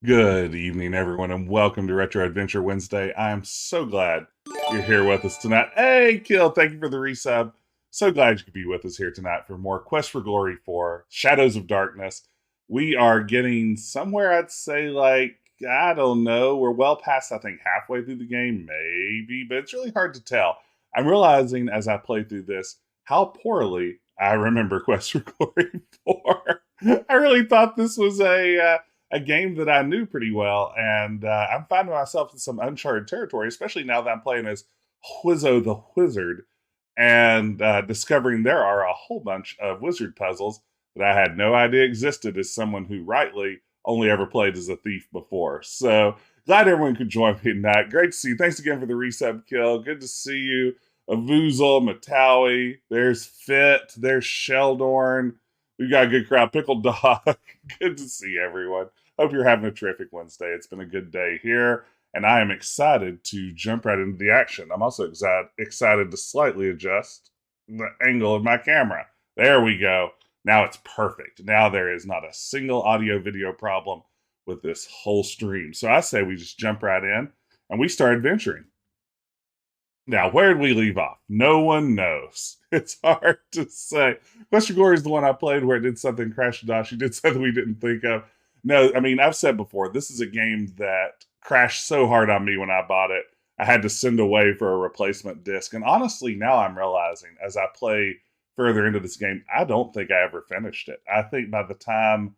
Good evening, everyone, and welcome to Retro Adventure Wednesday. I am so glad you're here with us tonight. Hey, Kill, thank you for the resub. So glad you could be with us here tonight for more Quest for Glory 4, Shadows of Darkness. We are getting somewhere, I'd say, I don't know. We're well past, I think, halfway through the game, maybe, but it's really hard to tell. I'm realizing as I play through this how poorly I remember Quest for Glory 4. I really thought this was a game that I knew pretty well, and I'm finding myself in some uncharted territory, especially now that I'm playing as Whizzo the Wizard, and discovering there are a whole bunch of wizard puzzles that I had no idea existed as someone who rightly only ever played as a thief before. So glad everyone could join me tonight. Great to see you. Thanks again for the resub, Kill. Good to see you. Avoozl, Matawi, there's Fit, there's Sheldorn. We've got a good crowd. Pickled Dog. Good to see everyone. Hope you're having a terrific Wednesday. It's been a good day here, and I am excited to jump right into the action. I'm also excited to slightly adjust the angle of my camera. There we go. Now it's perfect. Now there is not a single audio-video problem with this whole stream. So I say we just jump right in, and we start adventuring. Now, where did we leave off? No one knows. It's hard to say. Quest for Glory is the one I played where it did something Crash Dash. You did something we didn't think of. No, I mean, I've said before, this is a game that crashed so hard on me when I bought it. I had to send away for a replacement disc. And honestly, now I'm realizing as I play further into this game, I don't think I ever finished it. I think by the time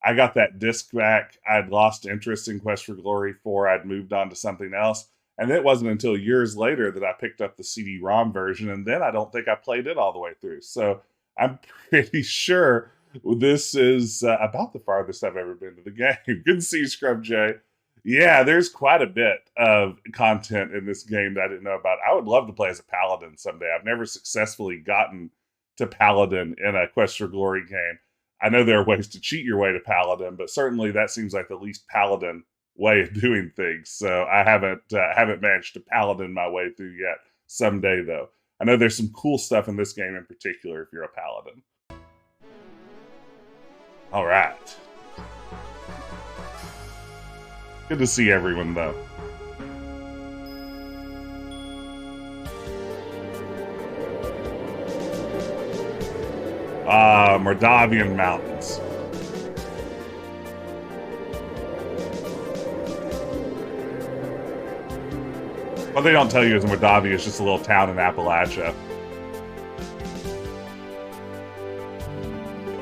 I got that disc back, I'd lost interest in Quest for Glory 4. I'd moved on to something else. And it wasn't until years later that I picked up the CD-ROM version, and then I don't think I played it all the way through. So I'm pretty sure this is about the farthest I've ever been to the game. Good to see you, Scrub J. Yeah, there's quite a bit of content in this game that I didn't know about. I would love to play as a Paladin someday. I've never successfully gotten to Paladin in a Quest for Glory game. I know there are ways to cheat your way to Paladin, but certainly that seems like the least Paladin way of doing things. So I haven't managed to Paladin my way through yet. Someday, though. I know there's some cool stuff in this game in particular if you're a Paladin. All right. Good to see everyone, though. Mordavian Mountains. What they don't tell you is Mordavia is just a little town in Appalachia.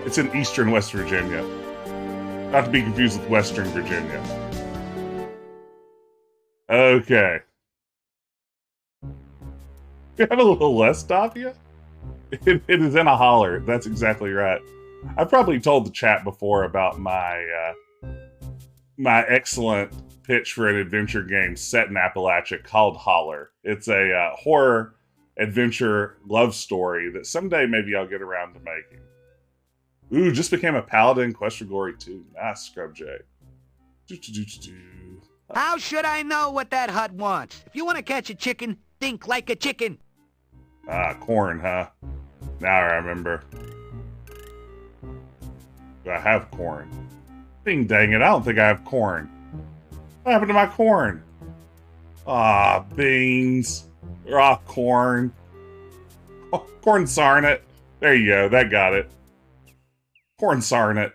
It's in eastern West Virginia. Not to be confused with Western Virginia. Okay. You have a little less Davia? It is in a holler. That's exactly right. I've probably told the chat before about my my excellent pitch for an adventure game set in Appalachia called Holler. It's a horror adventure love story that someday maybe I'll get around to making. Ooh, just became a Paladin Quest for Glory 2. Nice, Scrub J. How should I know what that hut wants? If you want to catch a chicken, think like a chicken. Ah, corn, huh? Now I remember. Do I have corn? Ding dang it, I don't think I have corn. What happened to my corn? Ah, beans. Ah, corn. Oh, corn sarnet. There you go, that got it. Corn sarnet.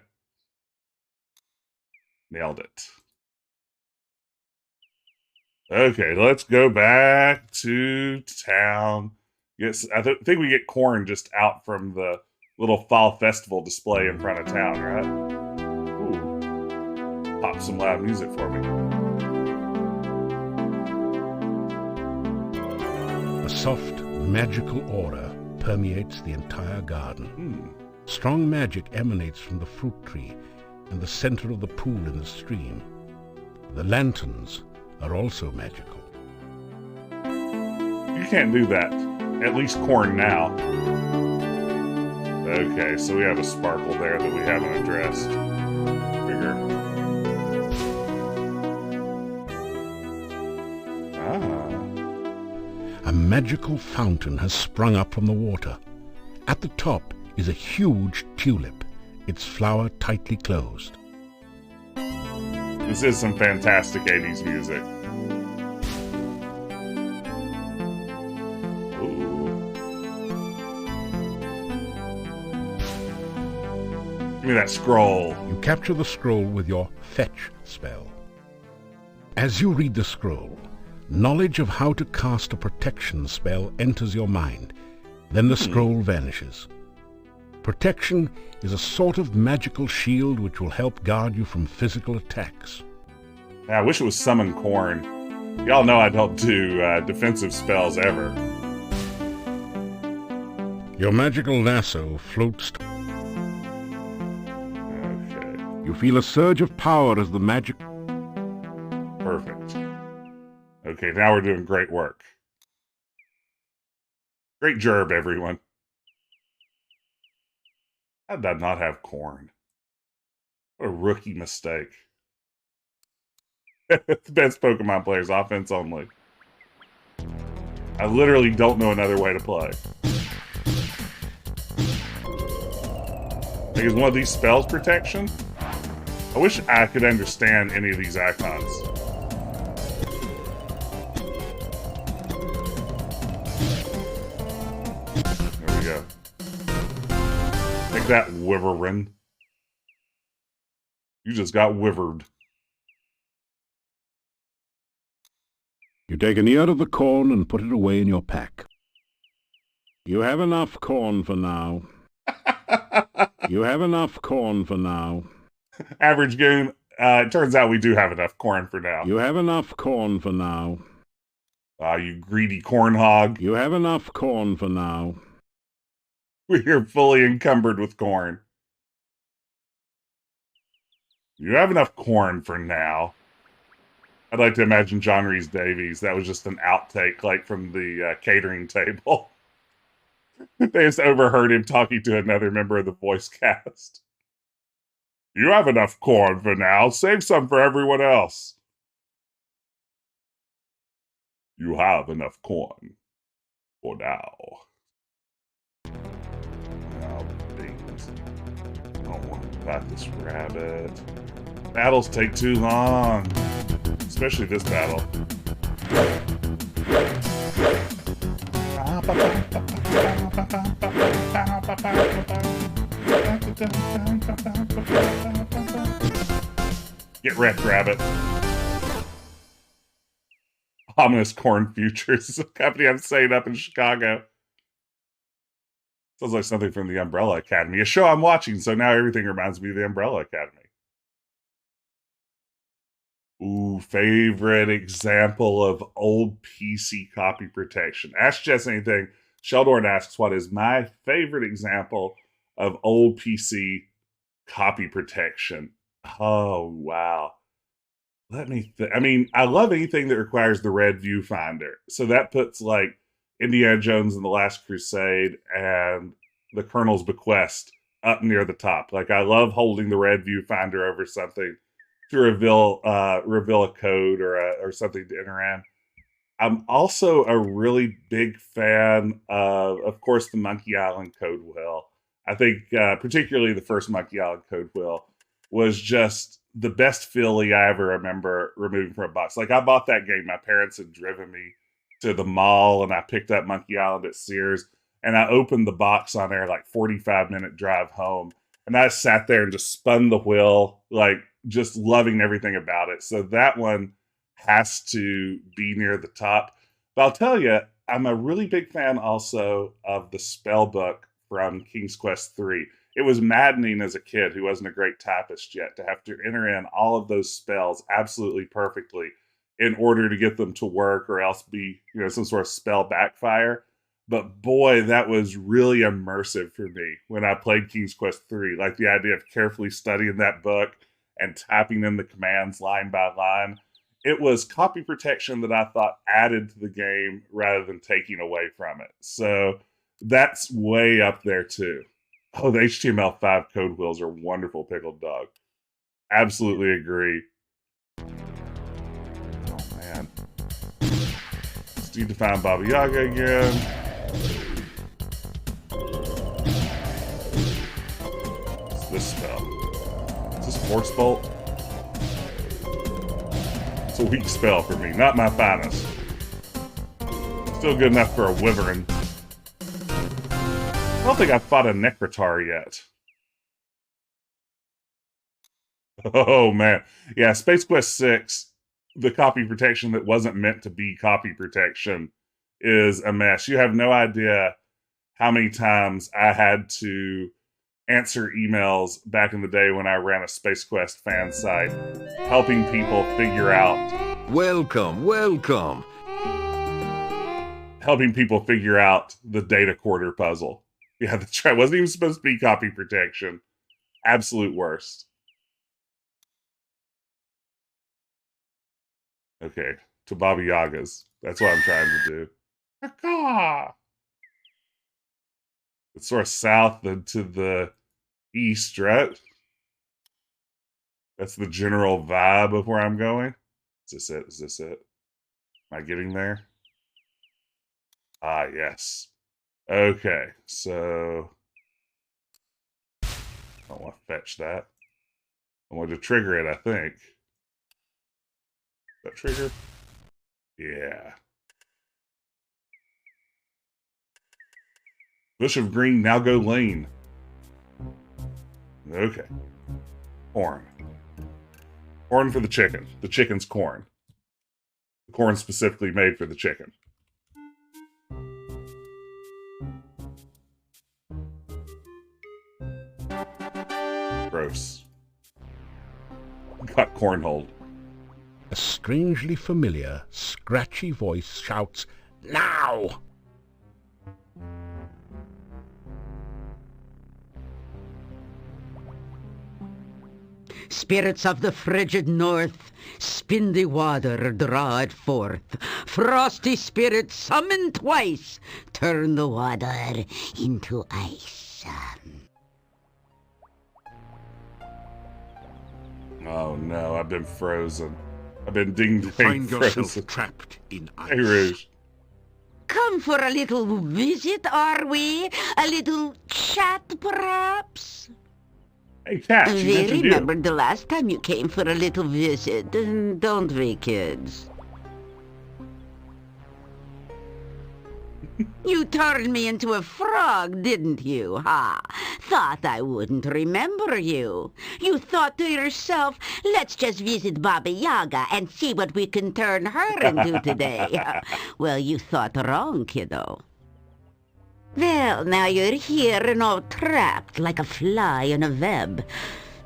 Nailed it. Okay, let's go back to town. Yes, I think we get corn just out from the little fall festival display in front of town, right? Ooh. Pop some loud music for me. A soft, magical aura permeates the entire garden. Strong magic emanates from the fruit tree and the center of the pool in the stream. The lanterns are also magical. You can't do that. At least corn now. Okay, so we have a sparkle there that we haven't addressed. Bigger. A magical fountain has sprung up from the water. At the top is a huge tulip, its flower tightly closed. This is some fantastic 80s music. Ooh. Give me that scroll. You capture the scroll with your fetch spell. As you read the scroll, knowledge of how to cast a protection spell enters your mind. Then the scroll vanishes. Protection is a sort of magical shield which will help guard you from physical attacks. I wish it was summon corn. Y'all know I don't do defensive spells ever. Your magical lasso floats. Okay. You feel a surge of power as the magic... Perfect. Okay, now we're doing great work. Great job, everyone. How did I not have corn? What a rookie mistake. The best Pokemon players, offense only. I literally don't know another way to play. Like, is one of these spells protection? I wish I could understand any of these icons. There we go. Take that, Wyvern. You just got wivered. You take an ear of the corn and put it away in your pack. You have enough corn for now. You have enough corn for now. Average goon, it turns out we do have enough corn for now. You have enough corn for now. You greedy corn hog. You have enough corn for now. We're fully encumbered with corn. You have enough corn for now. I'd like to imagine John Rhys Davies. That was just an outtake, like from the catering table. They just overheard him talking to another member of the voice cast. You have enough corn for now. Save some for everyone else. You have enough corn for now. Oh, beans. I don't want to fight this rabbit. Battles take too long. Especially this battle. Get wrecked, rabbit. Ominous Corn Futures is a company I'm setting up in Chicago. Sounds like something from the Umbrella Academy, a show I'm watching, so now everything reminds me of the Umbrella Academy. Ooh, favorite example of old PC copy protection. Ask Jess anything. Sheldorn asks, what is my favorite example of old PC copy protection? Oh, wow. Let me think. I mean, I love anything that requires the red viewfinder. So that puts, like, Indiana Jones and the Last Crusade and the Colonel's Bequest up near the top. Like, I love holding the red viewfinder over something to reveal a code or something to enter in. I'm also a really big fan of course, the Monkey Island code wheel. I think particularly the first Monkey Island code wheel was just the best Philly I ever remember removing from a box. Like, I bought that game. My parents had driven me to the mall, and I picked up Monkey Island at Sears, and I opened the box on there, like 45-minute drive home, and I sat there and just spun the wheel, like, just loving everything about it. So that one has to be near the top. But I'll tell you, I'm a really big fan also of the spell book from King's Quest III. It was maddening as a kid who wasn't a great typist yet to have to enter in all of those spells absolutely perfectly in order to get them to work, or else be, you know, some sort of spell backfire. But boy, that was really immersive for me when I played King's Quest III. Like, the idea of carefully studying that book and typing in the commands line by line. It was copy protection that I thought added to the game rather than taking away from it. So that's way up there too. Oh, the HTML5 code wheels are wonderful, Pickled Dog. Absolutely agree. Oh, man. Just need to find Baba Yaga again. What's this spell? Is this Force Bolt? It's a weak spell for me, not my finest. Still good enough for a wyvern. I don't think I've fought a Necrotar yet. Oh man. Yeah, Space Quest 6, the copy protection that wasn't meant to be copy protection is a mess. You have no idea how many times I had to answer emails back in the day when I ran a Space Quest fan site, helping people figure out... Welcome, welcome. Helping people figure out the data quarter puzzle. Yeah, that's right. It wasn't even supposed to be copy protection. Absolute worst. Okay, to Baba Yagas. That's what I'm trying to do. It's sort of south and to the east, right? That's the general vibe of where I'm going. Is this it? Is this it? Am I getting there? Ah, yes. Okay, so... I don't want to fetch that. I want to trigger it, I think. That trigger? Yeah. Bush of green, now go lane. Okay. Corn. Corn for the chicken. The chicken's corn. The corn specifically made for the chicken. Gross. Got cornholed. A strangely familiar, scratchy voice shouts, "Now!" Spirits of the frigid north, spin the water, draw it forth. Frosty spirits, summon twice, turn the water into ice. Oh no, I've been frozen. I've been ding-dang Find frozen. yourself trapped in ice. Hey, Rouge. Come for a little visit, are we? A little chat, perhaps? Hey, Cat, she We mentioned you. remembered the last time you came for a little visit, don't we, kids? You turned me into a frog, didn't you, ha? Thought I wouldn't remember you. You thought to yourself, let's just visit Baba Yaga and see what we can turn her into today. Well, you thought wrong, kiddo. Well, now you're here and all trapped like a fly in a web.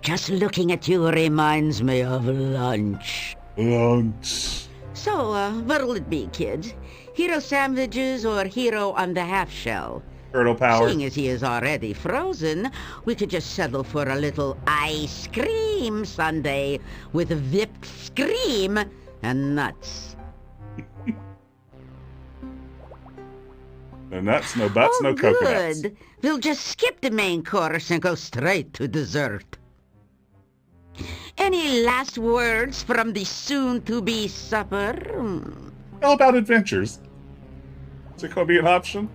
Just looking at you reminds me of lunch. Lunch. So, what'll it be, kids? Hero sandwiches or hero on the half shell? Turtle power. Seeing as he is already frozen, we could just settle for a little ice cream sundae with whipped cream and nuts. No nuts, no butts, no coconuts. Good. We'll just skip the main course and go straight to dessert. Any last words from the soon-to-be supper? How about adventures? Is it going to be an option?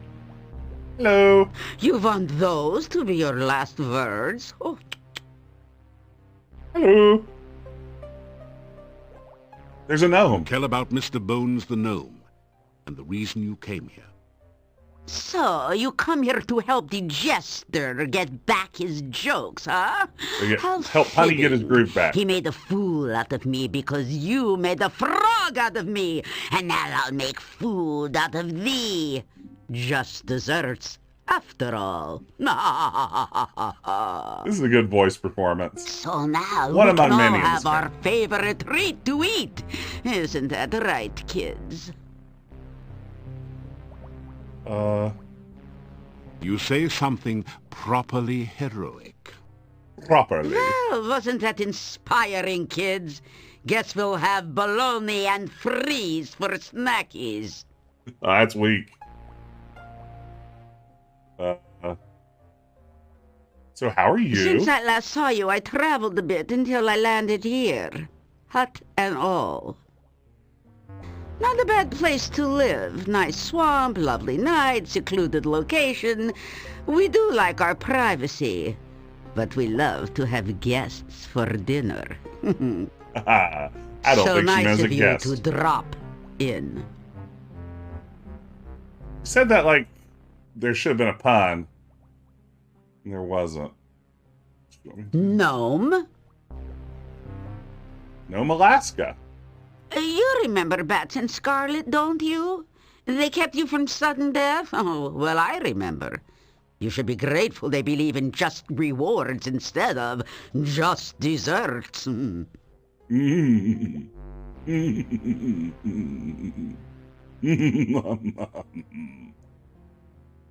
Hello. You want those to be your last words? Oh. Hello. There's a gnome. Tell about Mr. Bones the gnome and the reason you came here. So, you come here to help the jester get back his jokes, huh? How Help Punny get his fitting. groove back. He made a fool out of me because you made a frog out of me. And now I'll make food out of thee. Just desserts, after all. This is a good voice performance. So now One we among can all many in have this our favorite treat to eat. Isn't that right, kids? You say something properly heroic. Properly. Well, wasn't that inspiring, kids? Guess we'll have bologna and freeze for snackies. That's weak. So how are you? Since I last saw you, I traveled a bit until I landed here. Hut and all. Not a bad place to live. Nice swamp, lovely night, secluded location. We do like our privacy. But we love to have guests for dinner. I don't So think she nice meant of a you guest. to drop in. You said that like there should have been a pun. And there wasn't. Gnome? Gnome, Alaska. You remember Bats and Scarlet, don't you? They kept you from sudden death? Oh, well, I remember. You should be grateful they believe in just rewards instead of just desserts.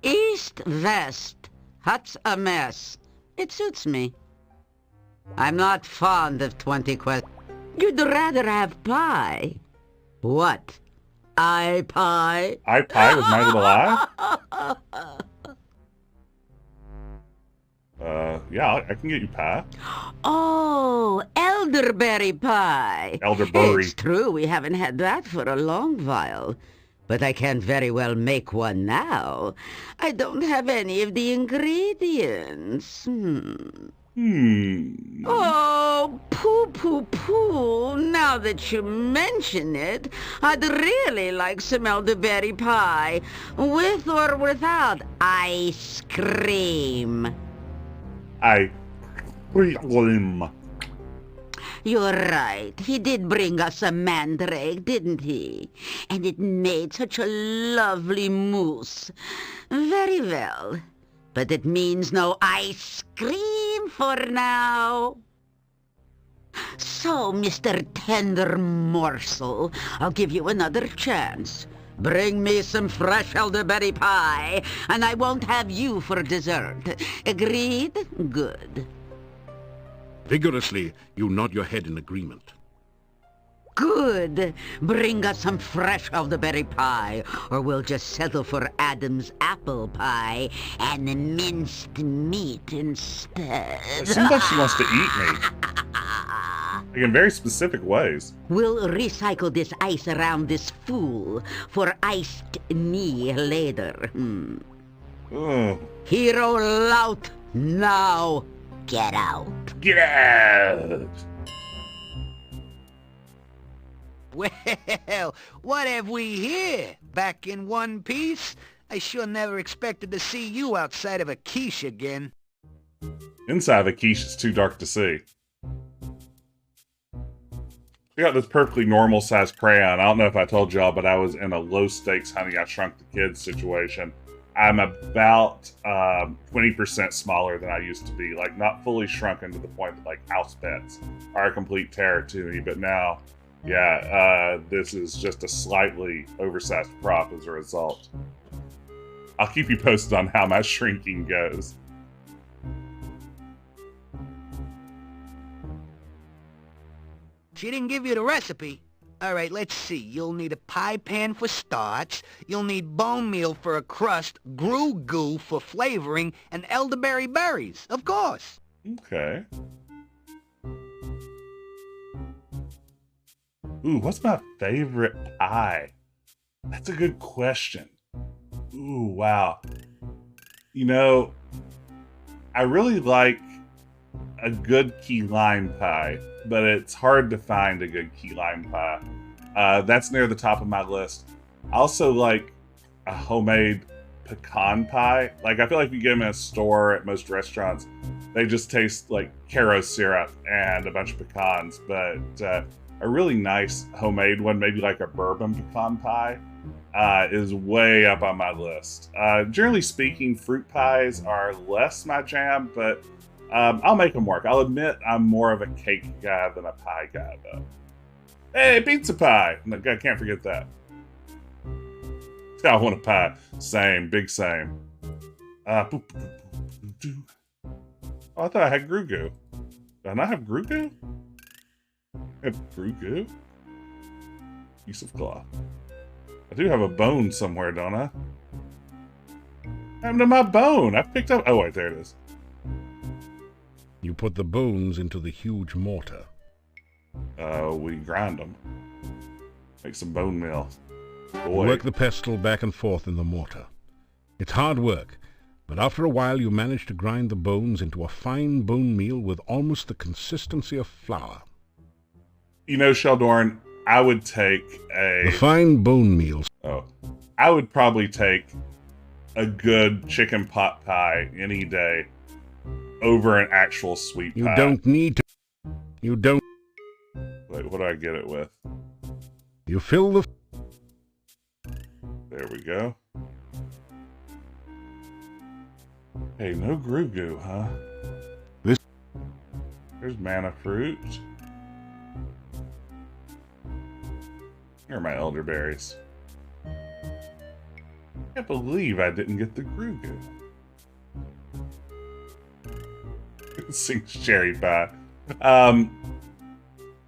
East, west, hut's a mess. It suits me. I'm not fond of 20 questions. You'd rather have pie. What? Pie? I pie with my little eye? Yeah, I can get you pie. Oh, elderberry pie. Elderberry. It's true, we haven't had that for a long while. But I can't very well make one now. I don't have any of the ingredients. Oh, poo. Now that you mention it, I'd really like some elderberry pie. With or without ice cream. You're right. He did bring us a mandrake, didn't he? And it made such a lovely mousse. Very well. But it means no ice cream for now. So, Mr. Tender Morsel, I'll give you another chance. Bring me some fresh elderberry pie, and I won't have you for dessert. Agreed? Good. Vigorously, you nod your head in agreement. Good. Bring us some fresh elderberry pie, or we'll just settle for Adam's apple pie and minced meat instead. It seems like she wants to eat me. Like in very specific ways. We'll recycle this ice around this fool for iced me later. Ugh. Hero lout now. Get out. Get out! Well, what have we here? Back in one piece? I sure never expected to see you outside of a quiche again. Inside of a quiche is too dark to see. I got this perfectly normal sized crayon. I don't know if I told y'all, but I was in a low stakes Honey, I Shrunk the Kids situation. I'm about 20% smaller than I used to be. Like, not fully shrunken to the point that, like, house pets are a complete terror to me. But now, yeah, this is just a slightly oversized prop as a result. I'll keep you posted on how my shrinking goes. She didn't give you the recipe. Alright, let's see. You'll need a pie pan for starch, you'll need bone meal for a crust, grue goo for flavoring, and elderberry berries, of course. Okay. Ooh, what's my favorite pie? That's a good question. Ooh, wow. You know, I really like a good key lime pie, but it's hard to find a good key lime pie. That's near the top of my list. I also like a homemade pecan pie. Like, I feel like if you get them in a store at most restaurants, they just taste like Caro syrup and a bunch of pecans. But a really nice homemade one, maybe like a bourbon pecan pie, is way up on my list. Generally speaking, fruit pies are less my jam, but I'll make them work. I'll admit I'm more of a cake guy than a pie guy, though. Hey, pizza pie! No, I can't forget that. I want a pie. Same, big same. Oh, I thought I had grue goo. Did I not have grue goo? I have grue goo? Piece of cloth. I do have a bone somewhere, don't I? What happened to my bone? I picked up... Oh, wait, there it is. You put the bones into the huge mortar. We grind them. Make some bone meal. You work the pestle back and forth in the mortar. It's hard work, but after a while you manage to grind the bones into a fine bone meal with almost the consistency of flour. You know, Sheldorn, I would take The a... fine bone meal. Oh. I would probably take a good chicken pot pie any day over an actual sweet pie. You don't need to. You don't. Wait, what do I get it with? You fill the. There we go. Hey, no Gru Goo, huh? There's mana fruit. Here are my elderberries. I can't believe I didn't get the Gru Goo. Sings cherry pie.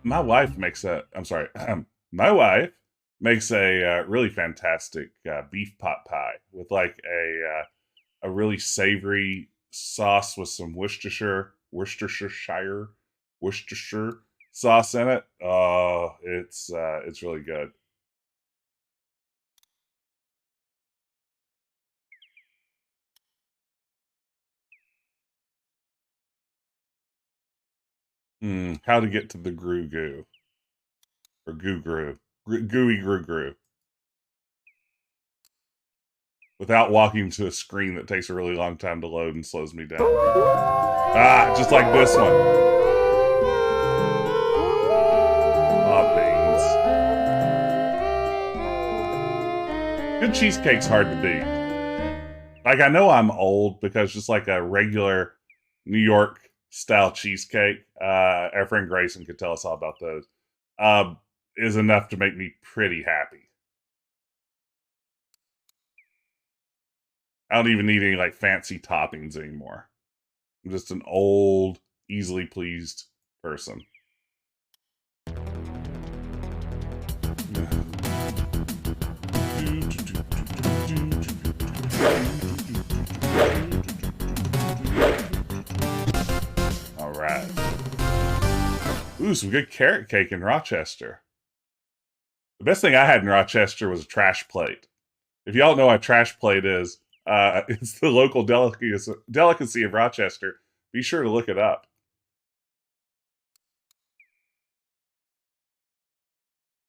My wife makes a... I'm sorry. My wife makes a really fantastic beef pot pie with like a really savory sauce with some Worcestershire sauce in it. Oh, it's really good. How to get to the Gru Goo. Or Goo Gru. Gooey Gru Gru. Without walking to a screen that takes a really long time to load and slows me down. Ah, just like this one. Aw, beans. Good cheesecake's hard to beat. Like, I know I'm old because just like a regular New York style cheesecake, our friend Grayson could tell us all about those, is enough to make me pretty happy. I don't even need any like fancy toppings anymore. I'm just an old, easily pleased person. All right. Ooh, some good carrot cake in Rochester. The best thing I had in Rochester was a trash plate. If y'all know what a trash plate is, it's the local delicacy of Rochester. Be sure to look it up.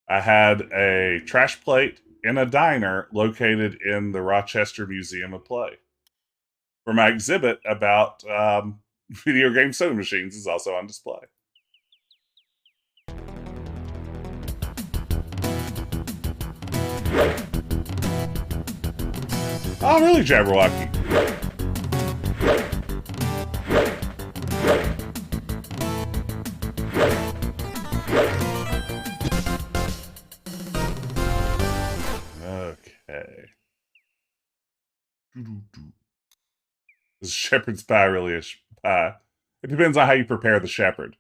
I had a trash plate in a diner located in the Rochester Museum of Play, where my exhibit about video game soda machines is also on display. Oh, really, Jabberwocky? Okay. Is shepherd's pie really a pie? It depends on how you prepare the shepherd.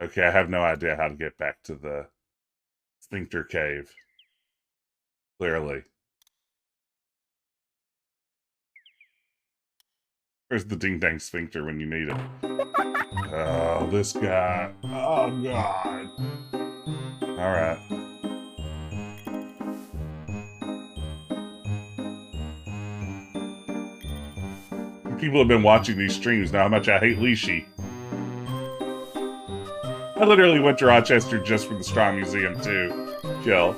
Okay, I have no idea how to get back to the Sphincter Cave. Clearly. Where's the Ding Dang Sphincter when you need it? Oh, this guy. Oh, God. Alright. People have been watching these streams know how much I hate Leshy. I literally went to Rochester just for the Strong Museum, too. Kill.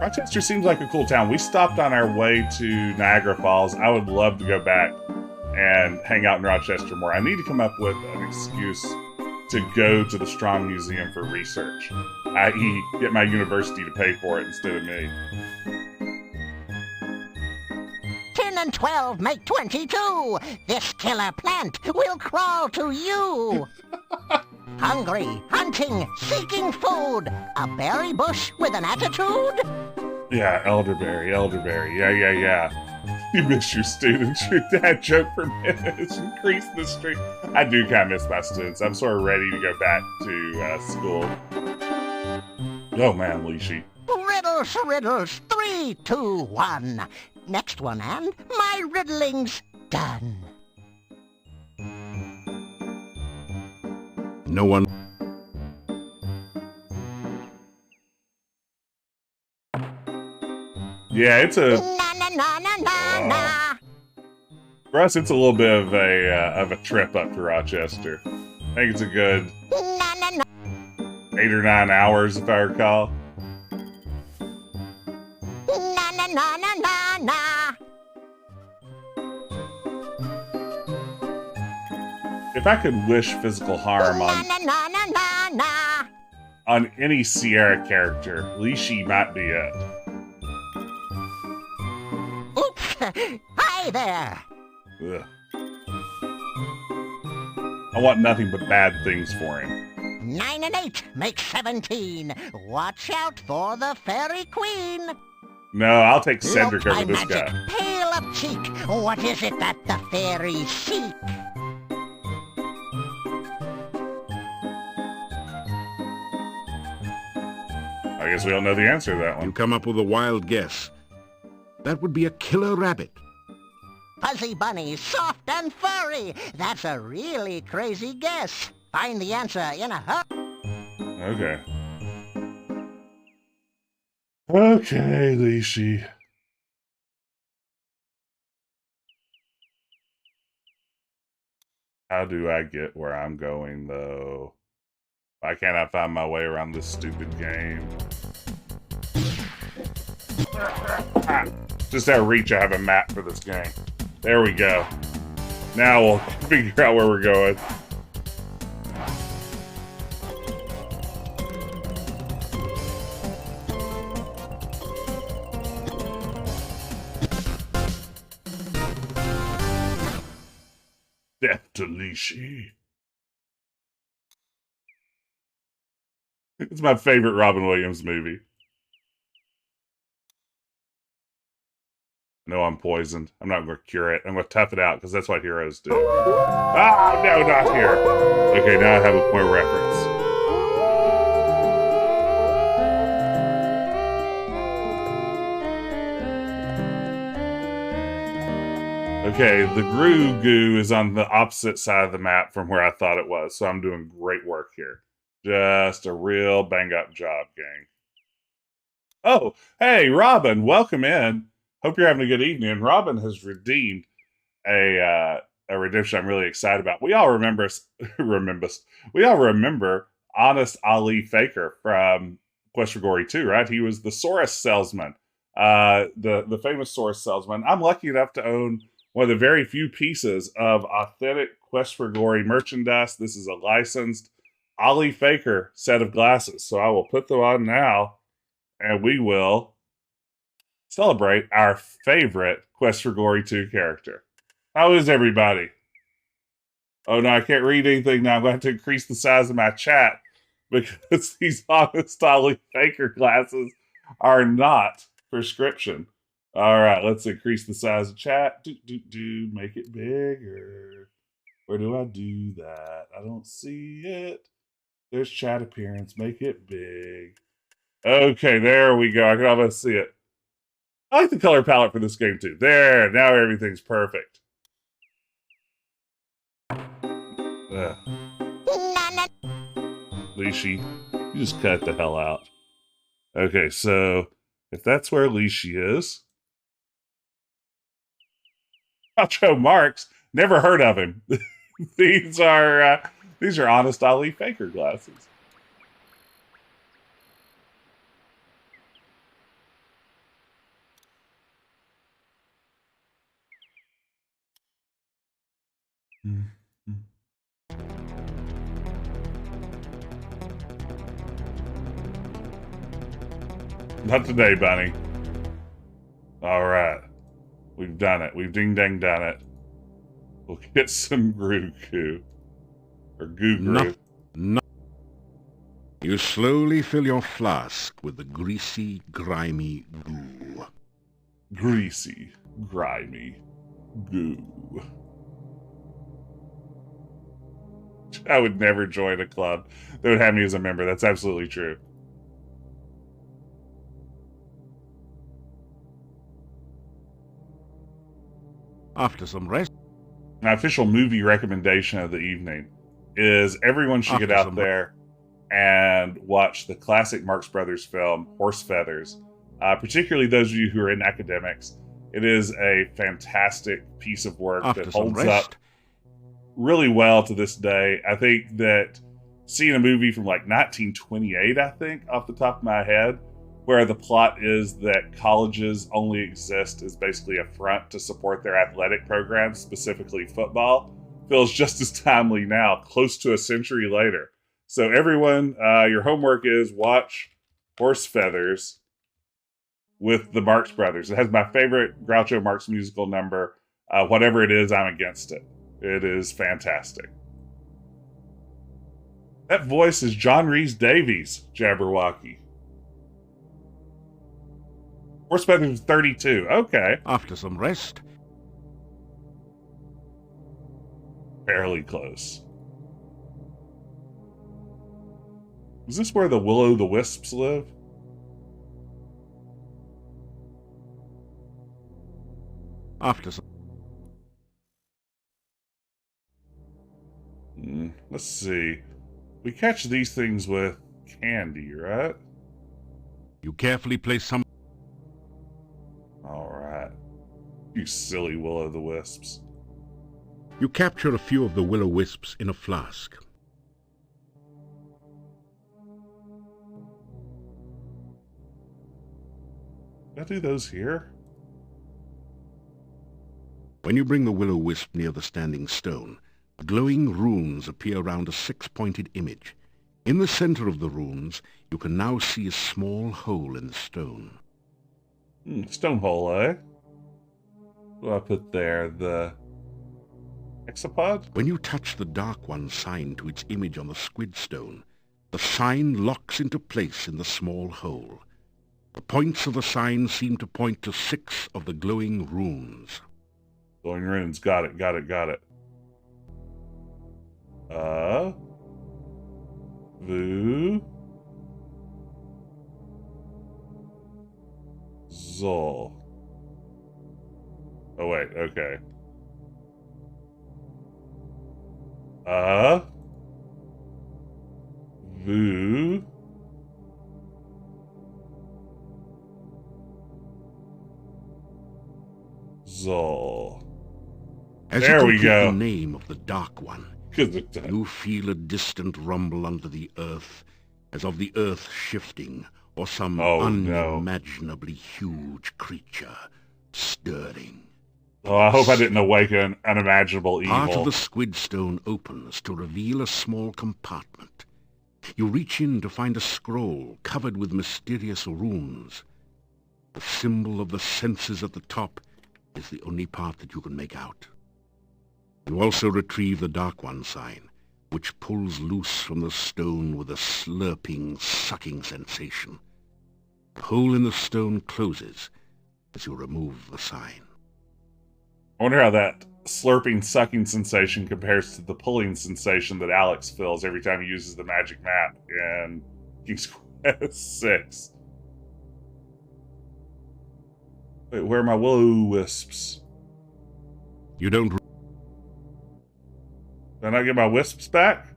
Rochester seems like a cool town. We stopped on our way to Niagara Falls. I would love to go back and hang out in Rochester more. I need to come up with an excuse to go to the Strong Museum for research, i.e. get my university to pay for it instead of me. 10 and 12 make 22. This killer plant will crawl to you. Hungry, hunting, seeking food. A berry bush with an attitude? Yeah, elderberry. Yeah. You miss your students. Your dad joke for minutes. Increase the streak. I do kind of miss my students. I'm sort of ready to go back to school. Oh man, Leshy. Riddles. 3, 2, 1. Next one, and my riddling's done. No one. Yeah, it's a... Na. For us, it's a little bit of a trip up to Rochester. I think it's a good Na na na 8 or 9 hours, if I recall. na na na na na na. If I could wish physical harm Na na na na na na. on any Sierra character, Leshy might be it. Oops! Hi there. Ugh. I want nothing but bad things for him. 9 and 8 make 17. Watch out for the fairy queen. No, I'll take Cedric Look, over my this magic, guy. pale of cheek. What is it that the fairies seek? I guess we don't know the answer to that You one. come up with a wild guess. That would be a killer rabbit. Fuzzy bunny, soft and furry. That's a really crazy guess. Find the answer in a hurry. Okay. Okay, Leshy. How do I get where I'm going, though? Why can't I find my way around this stupid game? Ah, just out of reach, I have a map for this game. There we go. Now we'll figure out where we're going. Death to Leshy. It's my favorite Robin Williams movie. No, I'm poisoned. I'm not going to cure it. I'm going to tough it out because that's what heroes do. Ah, no, not here. Okay, now I have a point of reference. Okay, the Goo is on the opposite side of the map from where I thought it was, so I'm doing great work here. Just a real bang-up job, gang. Oh, hey, Robin, welcome in. Hope you're having a good evening. Robin has redeemed a redemption I'm really excited about. We all remember Honest Ali Faker from Quest for Glory 2, right? He was the Saurus salesman, the famous Saurus salesman. I'm lucky enough to own one of the very few pieces of authentic Quest for Glory merchandise. This is a licensed Ali Faker set of glasses. So I will put them on now, and we will celebrate our favorite Quest for Glory 2 character. How is everybody? Oh no, I can't read anything now. I'm going to have to increase the size of my chat because these Honest Ali Faker glasses are not prescription. All right, let's increase the size of chat. Make it bigger. Where do I do that? I don't see it. There's chat appearance. Make it big. Okay, there we go. I can almost see it. I like the color palette for this game too. There, now everything's perfect. Leshy, you just cut the hell out. Okay, so if that's where Leshy is, Groucho Marx, never heard of him. These are Honest Ali Faker glasses. Not today, Bunny. All right. We've done it. We've ding-dang done it. We'll get some goo-goo. Or goo-goo. No. You slowly fill your flask with the greasy, grimy goo. Greasy, grimy goo. I would never join a club that would have me as a member. That's absolutely true. After some rest, My official movie recommendation of the evening is everyone should get out there and watch the classic Marx Brothers film, Horse Feathers. Particularly those of you who are in academics. It is a fantastic piece of work After that some holds rest, up really well to this day. I think that seeing a movie from like 1928, I think, off the top of my head, where the plot is that colleges only exist as basically a front to support their athletic programs, specifically football, feels just as timely now, close to a century later. So everyone, your homework is watch Horse Feathers with the Marx Brothers. It has my favorite Groucho Marx musical number. Whatever it is, I'm against it. It is fantastic. That voice is John Rhys Davies, Jabberwocky. Horse Feathers 32. Okay. after some rest, Fairly close. Is this where the Will-O-the-Wisps live? after some Let's see. We catch these things with candy, right? you carefully place some Alright. You silly Will-O-the-Wisps. You capture a few of the will-o-wisps in a flask. Did I do those here? When you bring the will-o-wisp near the standing stone, glowing runes appear around a six-pointed image. In the center of the runes, you can now see a small hole in the stone. Stone hole, eh? What do I put there? The hexapod? When you touch the Dark One sign to its image on the Squid Stone, the sign locks into place in the small hole. The points of the sign seem to point to 6 of the glowing runes. Glowing runes. Got it. Vu. Zol. Oh, wait. Okay. Vu. Zol. As There you we complete go. the name of the Dark One, you feel a distant rumble under the earth, as of the earth shifting, or some unimaginably huge creature stirring. Oh, I hope I didn't awaken an unimaginable evil. Part of the Squid Stone opens to reveal a small compartment. You reach in to find a scroll covered with mysterious runes. The symbol of the senses at the top is the only part that you can make out. You also retrieve the Dark One sign, which pulls loose from the stone with a slurping, sucking sensation. The hole in the stone closes as you remove the sign. I wonder how that slurping, sucking sensation compares to the pulling sensation that Alex feels every time he uses the magic map in King's Quest 6. Wait, where are my Will-O-Wisps? You don't... Did I not get my wisps back?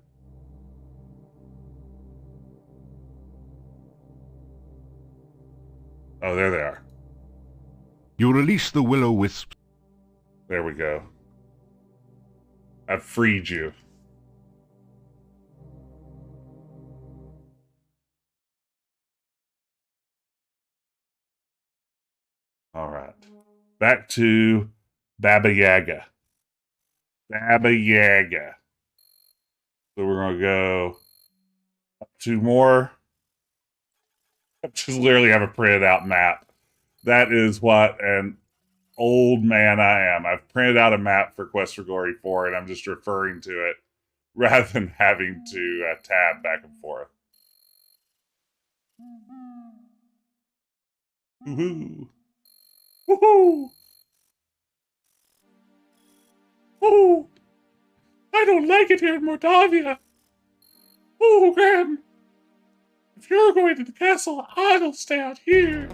Oh, there they are. You release the will-o-wisp. There we go. I've freed you. All right. Back to Baba Yaga. Baba Yaga. So we're going to go up 2 more. I just literally have a printed out map. That is what an old man I am. I've printed out a map for Quest for Glory 4, and I'm just referring to it rather than having to tab back and forth. Woohoo! Woohoo! Oh! I don't like it here in Mordavia! Oh, Graham! If you're going to the castle, I'll stay out here!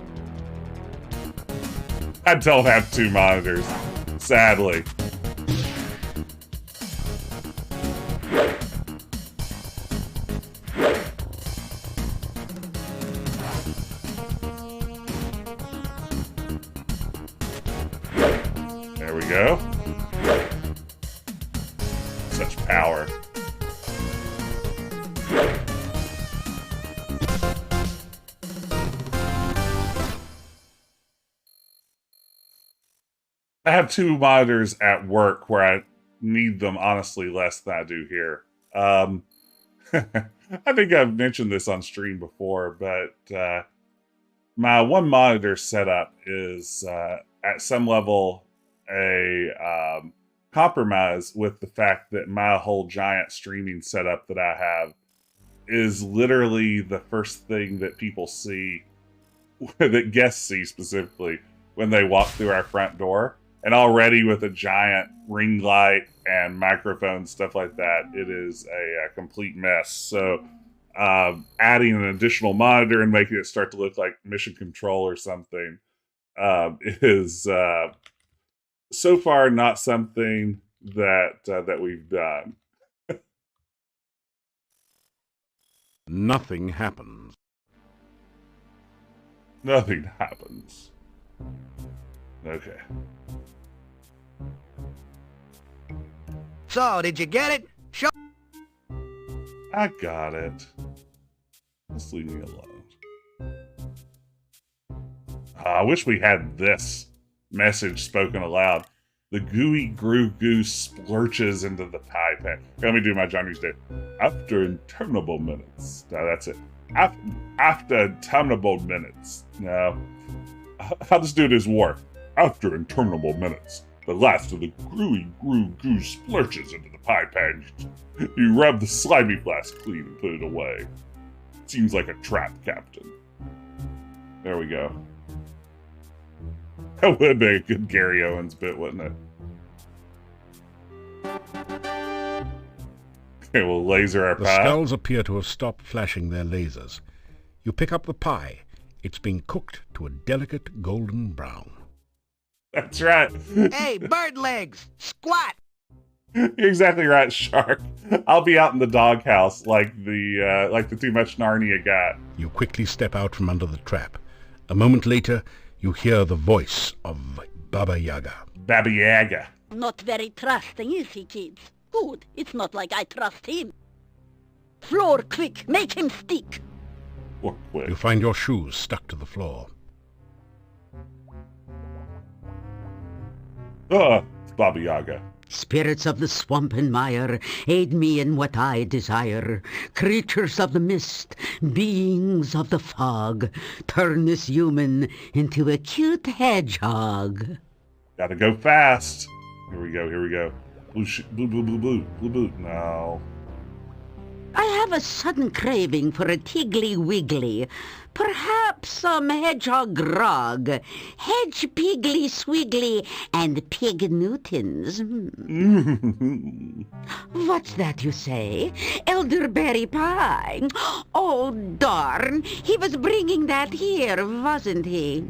I don't have 2 monitors, sadly. we go. Such power. I have 2 monitors at work where I need them honestly less than I do here. I think I've mentioned this on stream before, but my one monitor setup is at some level a compromise with the fact that my whole giant streaming setup that I have is literally the first thing that people see, that guests see specifically, when they walk through our front door. And already with a giant ring light and microphone, stuff like that, it is a complete mess. So adding an additional monitor and making it start to look like Mission Control or something is so far not something that we've done. Nothing happens. Nothing happens. Okay. So, did you get it? Show. I got it. Just leave me alone. I wish we had this message spoken aloud. The gooey goo splurches into the pie pan. Let me do my Johnny's Day. After interminable minutes. No, that's it. After interminable minutes. No. I'll just do it as war. After interminable minutes, the last of the gooey goo splurches into the pie pan. You rub the slimy flask clean and put it away. Seems like a trap, Captain. There we go. That would be a good Gary Owens bit, wouldn't it? Okay, we'll laser our The pie. skulls appear to have stopped flashing their lasers. You pick up the pie. It's been cooked to a delicate golden brown. That's right. Hey, bird legs! Squat! You're exactly right, Shark. I'll be out in the doghouse like the Too Much Narnia got. You quickly step out from under the trap. A moment later, you hear the voice of Baba Yaga. Baba Yaga. Not very trusting, is he, kids? Good. It's not like I trust him. Floor quick. Make him stick. Or quick. You find your shoes stuck to the floor. It's Baba Yaga. Spirits of the swamp and mire, aid me in what I desire. Creatures of the mist, beings of the fog, turn this human into a cute hedgehog. Gotta go fast. Here we go. Blue. No. I have a sudden craving for a tiggly wiggly. Perhaps some hedgehog grog, hedge piggly swiggly, and pig Newtons. What's that you say? Elderberry pie. Oh, darn. He was bringing that here, wasn't he?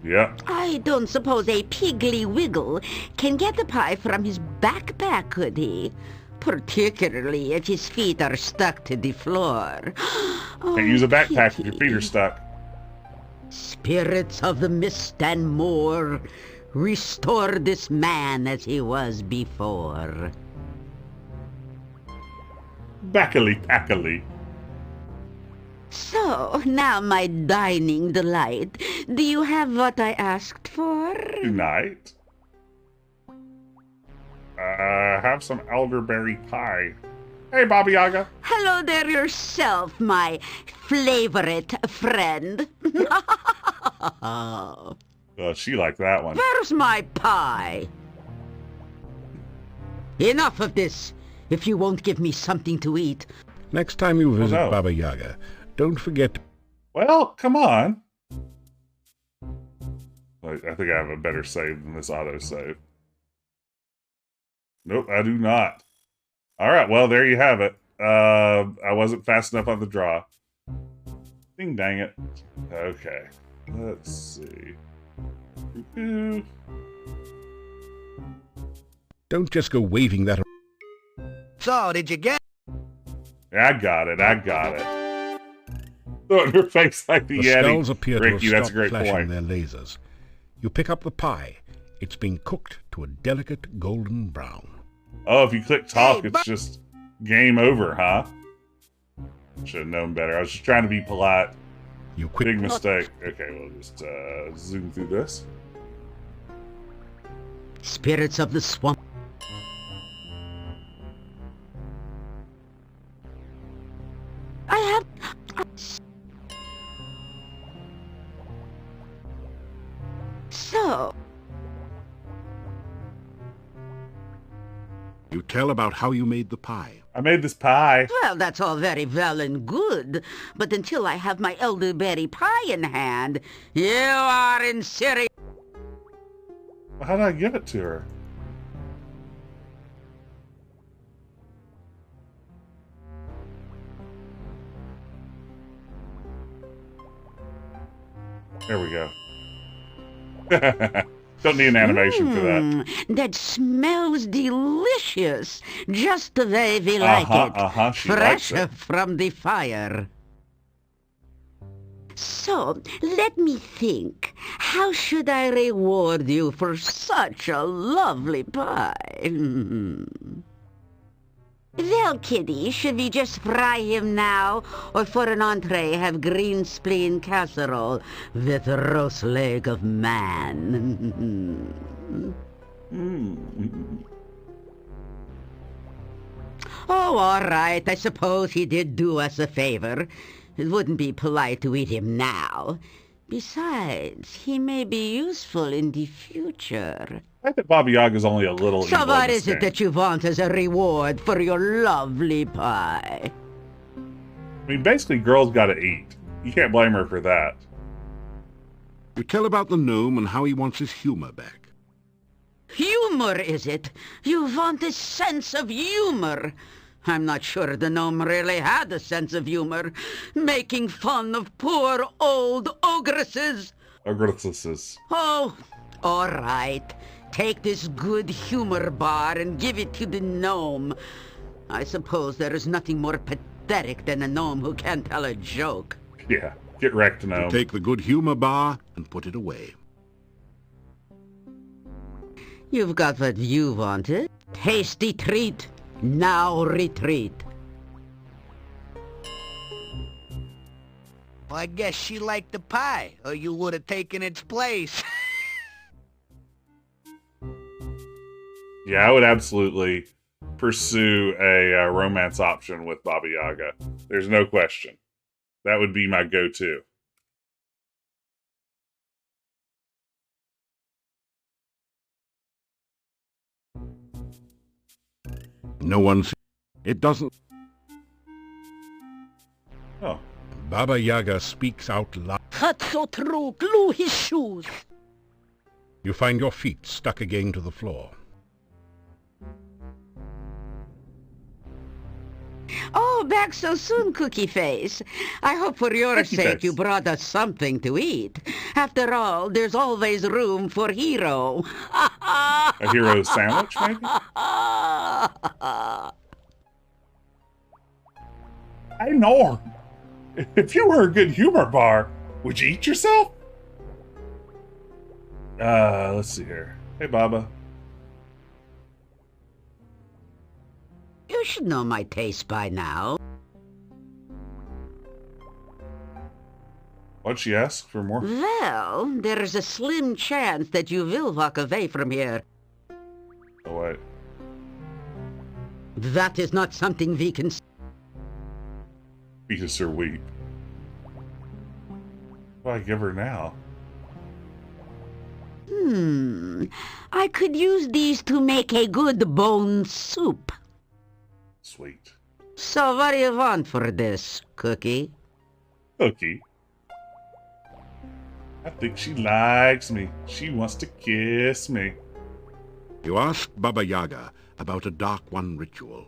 Yeah. I don't suppose a piggly wiggle can get the pie from his backpack, could he? Particularly if his feet are stuck to the floor. Can't use a backpack if your feet are stuck. Spirits of the mist and more, restore this man as he was before. Backily. So, now my dining delight, do you have what I asked for? Tonight. Have some elderberry pie. Hey, Baba Yaga. Hello there yourself, my favorite friend. She liked that one. Where's my pie? Enough of this. If you won't give me something to eat. Next time you visit no. Baba Yaga, don't forget... Well, come on. I think I have a better save than this autosave. Nope, I do not. All right, well, there you have it. I wasn't fast enough on the draw. Ding dang it. Okay, let's see. Don't just go waving that... So, did you get... I got it. Throw it in her face like the The Yeti. skulls appear Ricky, to have that's a stopped great flashing point. their lasers. You pick up the pie. It's been cooked to a delicate golden brown. Oh, if you click talk, Hey, it's just game over, huh? Should have known better. I was just trying to be polite. You Big quickly mistake. Okay, we'll just zoom through this. Spirits of the swamp. I have... So, you tell about how you made the pie. I made this pie. well, that's all very well and good, but until I have my elderberry pie in hand, you are in serious... How did I give it to her? There we go. Don't need an animation for that. That smells delicious, just the way we like it. She likes Fresh it. from the fire. So, let me think. How should I reward you for such a lovely pie? Well, Kitty, should we just fry him now? Or for an entree, have green spleen casserole with roast leg of man? Oh, all right. I suppose he did do us a favor. It wouldn't be polite to eat him now. Besides, he may be useful in the future. I think Baba Yaga's only a little So evil what in this is it game. that you want as a reward for your lovely pie? I mean, basically, girls gotta eat. You can't blame her for that. You tell about the gnome and how he wants his humor back. Humor, is it? You want a sense of humor. I'm not sure the gnome really had a sense of humor, making fun of poor old ogresses. Ogresses. Oh, all right. Take this good humor bar and give it to the gnome. I suppose there is nothing more pathetic than a gnome who can't tell a joke. Yeah, get wrecked, gnome. Take the good humor bar and put it away. You've got what you wanted. Tasty treat. Now retreat. Well, I guess she liked the pie, or you would have taken its place. Yeah, I would absolutely pursue a romance option with Baba Yaga. There's no question. That would be my go-to. No one... It doesn't... Oh, Baba Yaga speaks out loud. That's so true. Glue his shoes. You find your feet stuck again to the floor. Oh, back so soon, Cookie Face. I hope for your Cookie sake Face. you brought us something to eat. After all, there's always room for Hero. a hero sandwich, maybe? Hey, Norm. If you were a good humor bar, would you eat yourself? Let's see here. Hey, Baba. You should know my taste by now. What'd she ask for more? Well, there's a slim chance that you will walk away from here. Oh, wait. That is not something we can... Because her weep. What do I give her now? I could use these to make a good bone soup. Sweet. So what do you want for this, Cookie? Cookie. I think she likes me. She wants to kiss me. You ask Baba Yaga about a Dark One ritual.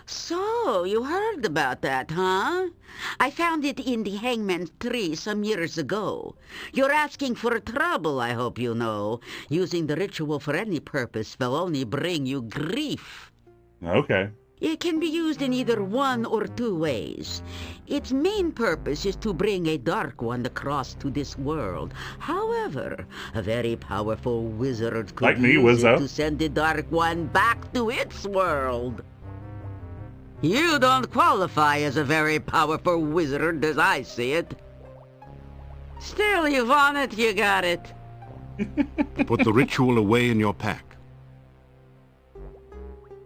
So, you heard about that, huh? I found it in the hangman's tree some years ago. You're asking for trouble, I hope you know. Using the ritual for any purpose will only bring you grief. Okay. It can be used in either one or two ways. Its main purpose is to bring a Dark One across to this world. However, a very powerful wizard could Like me, use it Wizzo. to send the Dark One back to its world. You don't qualify as a very powerful wizard as I see it. Still, you want it, you got it. Put the ritual away in your pack.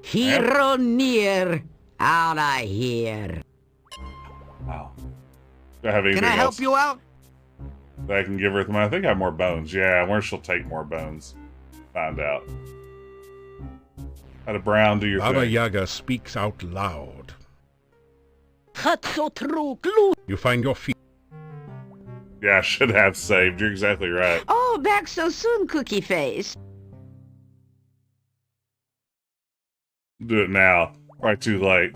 Hero near, out of here. Wow. Do I have anything Can I help else you out? that I can give her? I think I have more bones. Yeah, where she'll take more bones. Find out. How to Brown do your Baba thing. Yaga speaks out loud. That's so true. Glue. You find your feet. Yeah, I should have saved. You're exactly right. Oh, back so soon, Cookie Face. Do it now. Probably too late.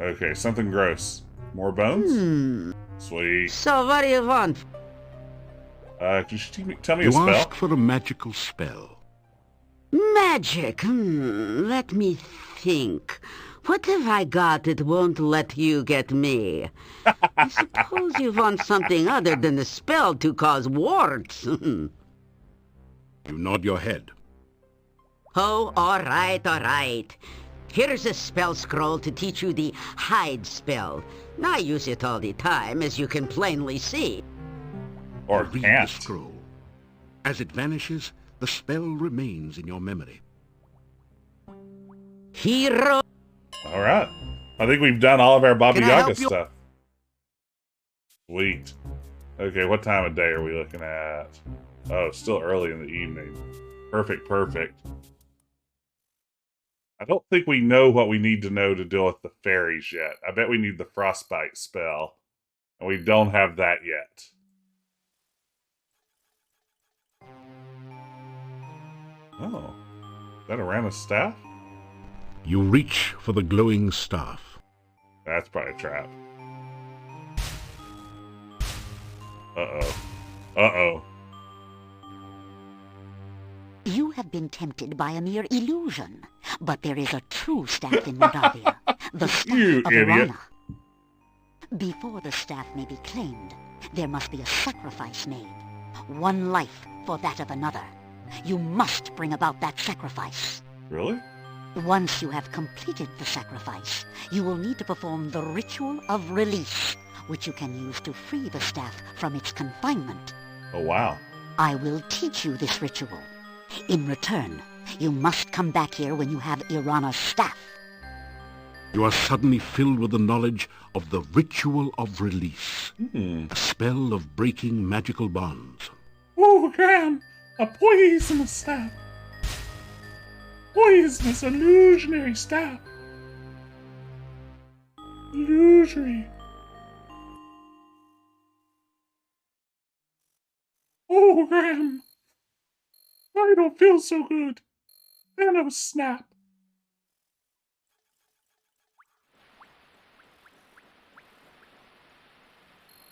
Okay, something gross. More bones? Sweet. So what do you want? Could you tell me a You spell? ask for a magical spell. Magic. Let me think. What have I got that won't let you get me? I suppose you want something other than a spell to cause warts. You nod your head. Oh, all right. Here's a spell scroll to teach you the hide spell. I use it all the time, as you can plainly see. Or Read can't. the scroll. As it vanishes, the spell remains in your memory. Hero. Alright. I think we've done all of our Baba Can I Yaga help you? stuff. Sweet. Okay, what time of day are we looking at? Oh, it's still early in the evening. Perfect. I don't think we know what we need to know to deal with the fairies yet. I bet we need the frostbite spell. And we don't have that yet. Oh. Is that a random staff? You reach for the glowing staff. That's probably a trap. Uh-oh. You have been tempted by a mere illusion, but there is a true staff in Moldavia, the staff You of idiot. Irana. Before the staff may be claimed, there must be a sacrifice made. One life for that of another. You must bring about that sacrifice. Really? Once you have completed the sacrifice, you will need to perform the ritual of release, which you can use to free the staff from its confinement. Oh, wow. I will teach you this ritual. In return, you must come back here when you have Irana's staff. You are suddenly filled with the knowledge of the ritual of release. A spell of breaking magical bonds. Oh, Graham! A poisonous staff! Poisonous illusionary staff! Illusory! Oh, Graham! I don't feel so good. Thanos snap.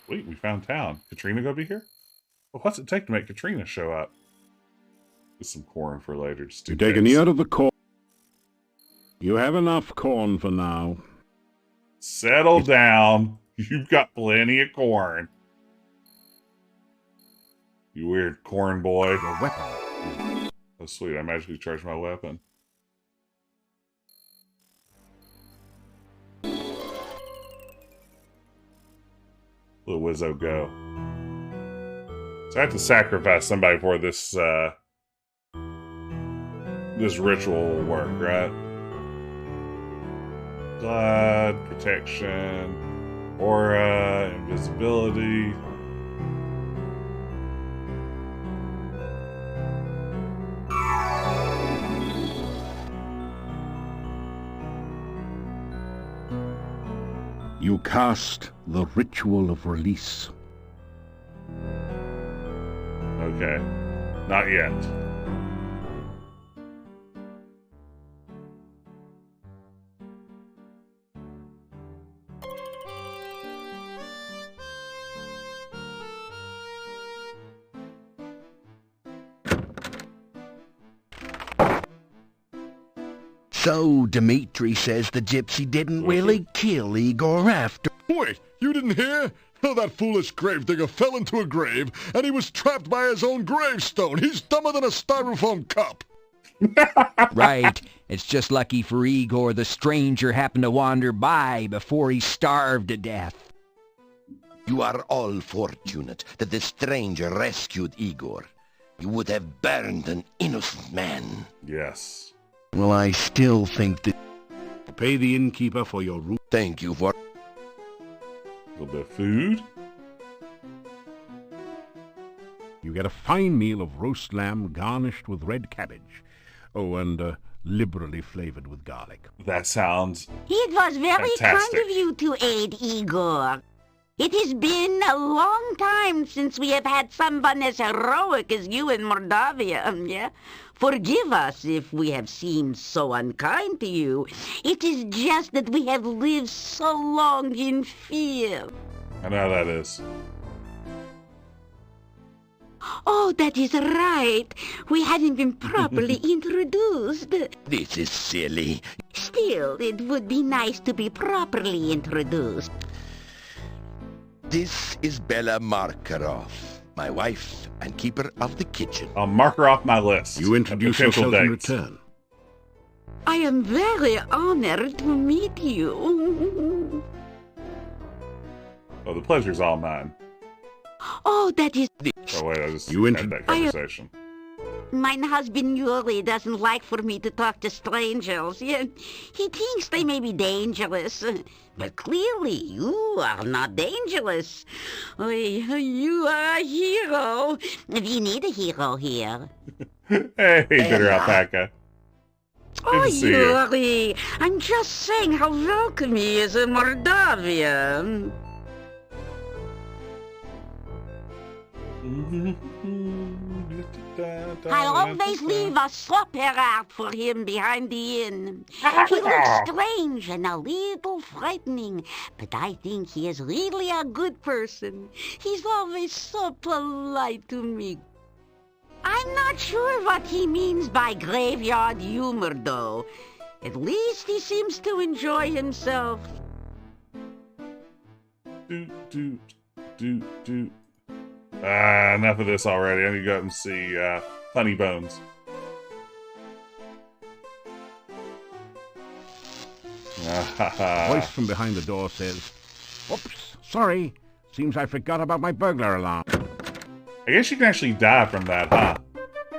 Wait, we found town. Katrina gonna be here? Well, what's it take to make Katrina show up? Get some corn for later. Just You in take an case. ear of the corn. You have enough corn for now. Settle down. You've got plenty of corn. You weird corn boy. Your weapon. Oh, sweet. I magically charged my weapon. Little Wizzo go. So I have to sacrifice somebody for this, this ritual will work, right? Glide, protection, aura, invisibility. You cast the ritual of release. Okay. Not yet. So Dmitri says the gypsy didn't really kill Igor after. Wait, you didn't hear? Oh, that foolish gravedigger fell into a grave, and he was trapped by his own gravestone. He's dumber than a styrofoam cup. Right. It's just lucky for Igor the stranger happened to wander by before he starved to death. You are all fortunate that the stranger rescued Igor. You would have burned an innocent man. Yes. Well, I still think that... Pay the innkeeper for your room. Thank you for... A little bit of food. You get a fine meal of roast lamb garnished with red cabbage. Oh, and liberally flavored with garlic. That sounds It was very fantastic. kind of you to aid Igor. It has been a long time since we have had someone as heroic as you in Mordavia, yeah? Forgive us if we have seemed so unkind to you. It is just that we have lived so long in fear. I know how that is. Oh, that is right. We hadn't been properly introduced. This is silly. Still, it would be nice to be properly introduced. This is Bella Markarov, my wife and keeper of the kitchen. I'll mark her off my list. You introduce Potential yourself in dates. return. I am very honored to meet you. Oh, the pleasure's all mine. Oh, that is... Oh, wait, I just You had introduce- that conversation. Mine husband Yuri doesn't like for me to talk to strangers. Yeah, he thinks they may be dangerous. But clearly, you are not dangerous. Oh, you are a hero. We need a hero here. Hey, bitter alpaca. Oh, to see you. Yuri, I'm just saying how welcome he is in Mordavia. I always leave a slopper out for him behind the inn. He looks strange and a little frightening, but I think he is really a good person. He's always so polite to me. I'm not sure what he means by graveyard humor, though. At least he seems to enjoy himself. Enough of this already. I need to go out and see Funny Bones. A voice from behind the door says, "Oops, sorry. Seems I forgot about my burglar alarm." I guess you can actually die from that, huh?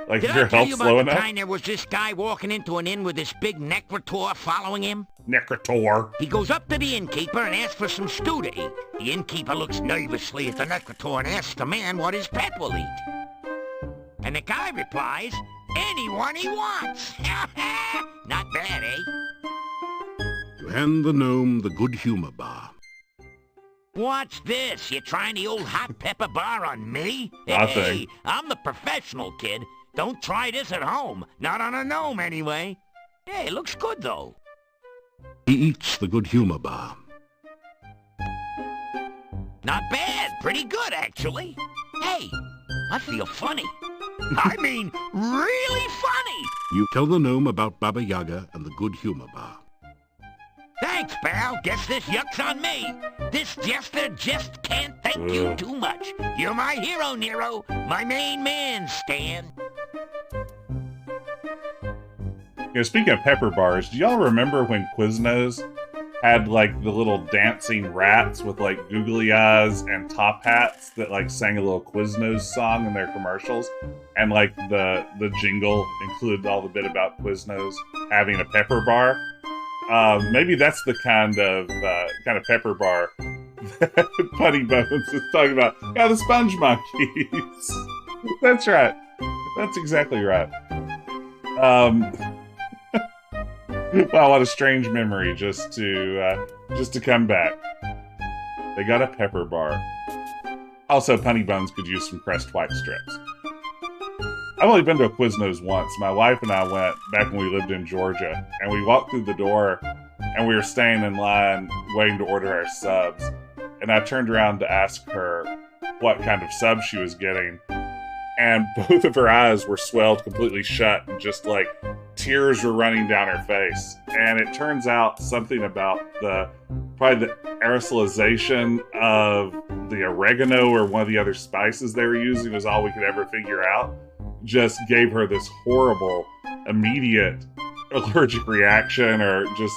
Like, Did if your I tell health's you low about the enough? time there was this guy walking into an inn with this big necrotor following him? Necrotor. He goes up to the innkeeper and asks for some stew to eat. The innkeeper looks nervously at the necrotor and asks the man what his pet will eat. And the guy replies, anyone he wants. Not bad, eh? You hand the gnome the good humor bar. What's this? You trying the old hot pepper bar on me? Nothing. Hey, I'm the professional, kid. Don't try this at home. Not on a gnome, anyway. Hey, it looks good, though. He eats the good humor bar. Not bad. Pretty good, actually. Hey, I feel funny. I mean, really funny. You tell the gnome about Baba Yaga and the good humor bar. Thanks, pal. Guess this yuck's on me. This jester just can't thank you too much. You're my hero, Nero. My main man, Stan. You know, speaking of pepper bars, do y'all remember when Quiznos had, like, the little dancing rats with, like, googly eyes and top hats that, like, sang a little Quiznos song in their commercials? And, like, the jingle included all the bit about Quiznos having a pepper bar? Maybe that's the kind of pepper bar that Putty Bones is talking about. Yeah, the sponge monkeys. That's right. That's exactly right. Wow, what a strange memory just to come back. They got a pepper bar. Also, Punny Bones could use some Crest White strips. I've only been to a Quiznos once. My wife and I went back when we lived in Georgia, and we walked through the door, and we were staying in line waiting to order our subs. And I turned around to ask her what kind of sub she was getting, and both of her eyes were swelled completely shut and just, like, tears were running down her face. And it turns out something about probably the aerosolization of the oregano or one of the other spices they were using was all we could ever figure out. Just gave her this horrible, immediate allergic reaction, or just,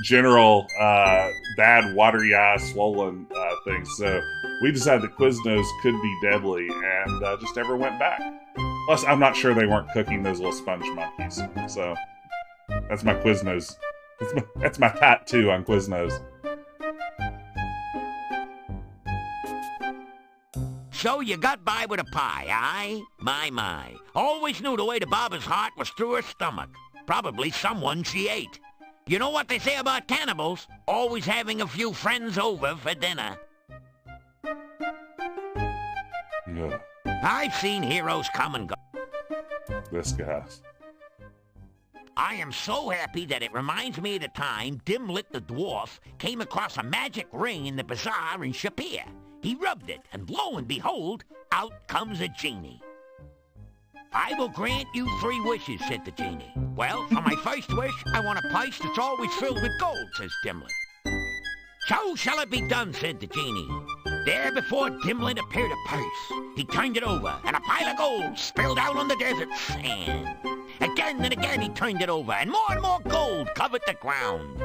general bad watery eye, swollen things. So we decided that Quiznos could be deadly, and just never went back. Plus, I'm not sure they weren't cooking those little sponge monkeys. So that's my Quiznos. That's my tattoo on Quiznos. So you got by with a pie, aye? My. Always knew the way to Baba's heart was through her stomach. Probably someone she ate. You know what they say about cannibals? Always having a few friends over for dinner. Yeah. I've seen heroes come and go. This guy. I am so happy that it reminds me of the time Dimlit the dwarf came across a magic ring in the bazaar in Shapir. He rubbed it, and lo and behold, out comes a genie. I will grant you 3 wishes, said the genie. Well, for my first wish, I want a purse that's always filled with gold, says Dimlit. So shall it be done, said the genie. There before Dimlit appeared a purse. He turned it over, and a pile of gold spilled out on the desert sand. Again and again he turned it over, and more gold covered the ground.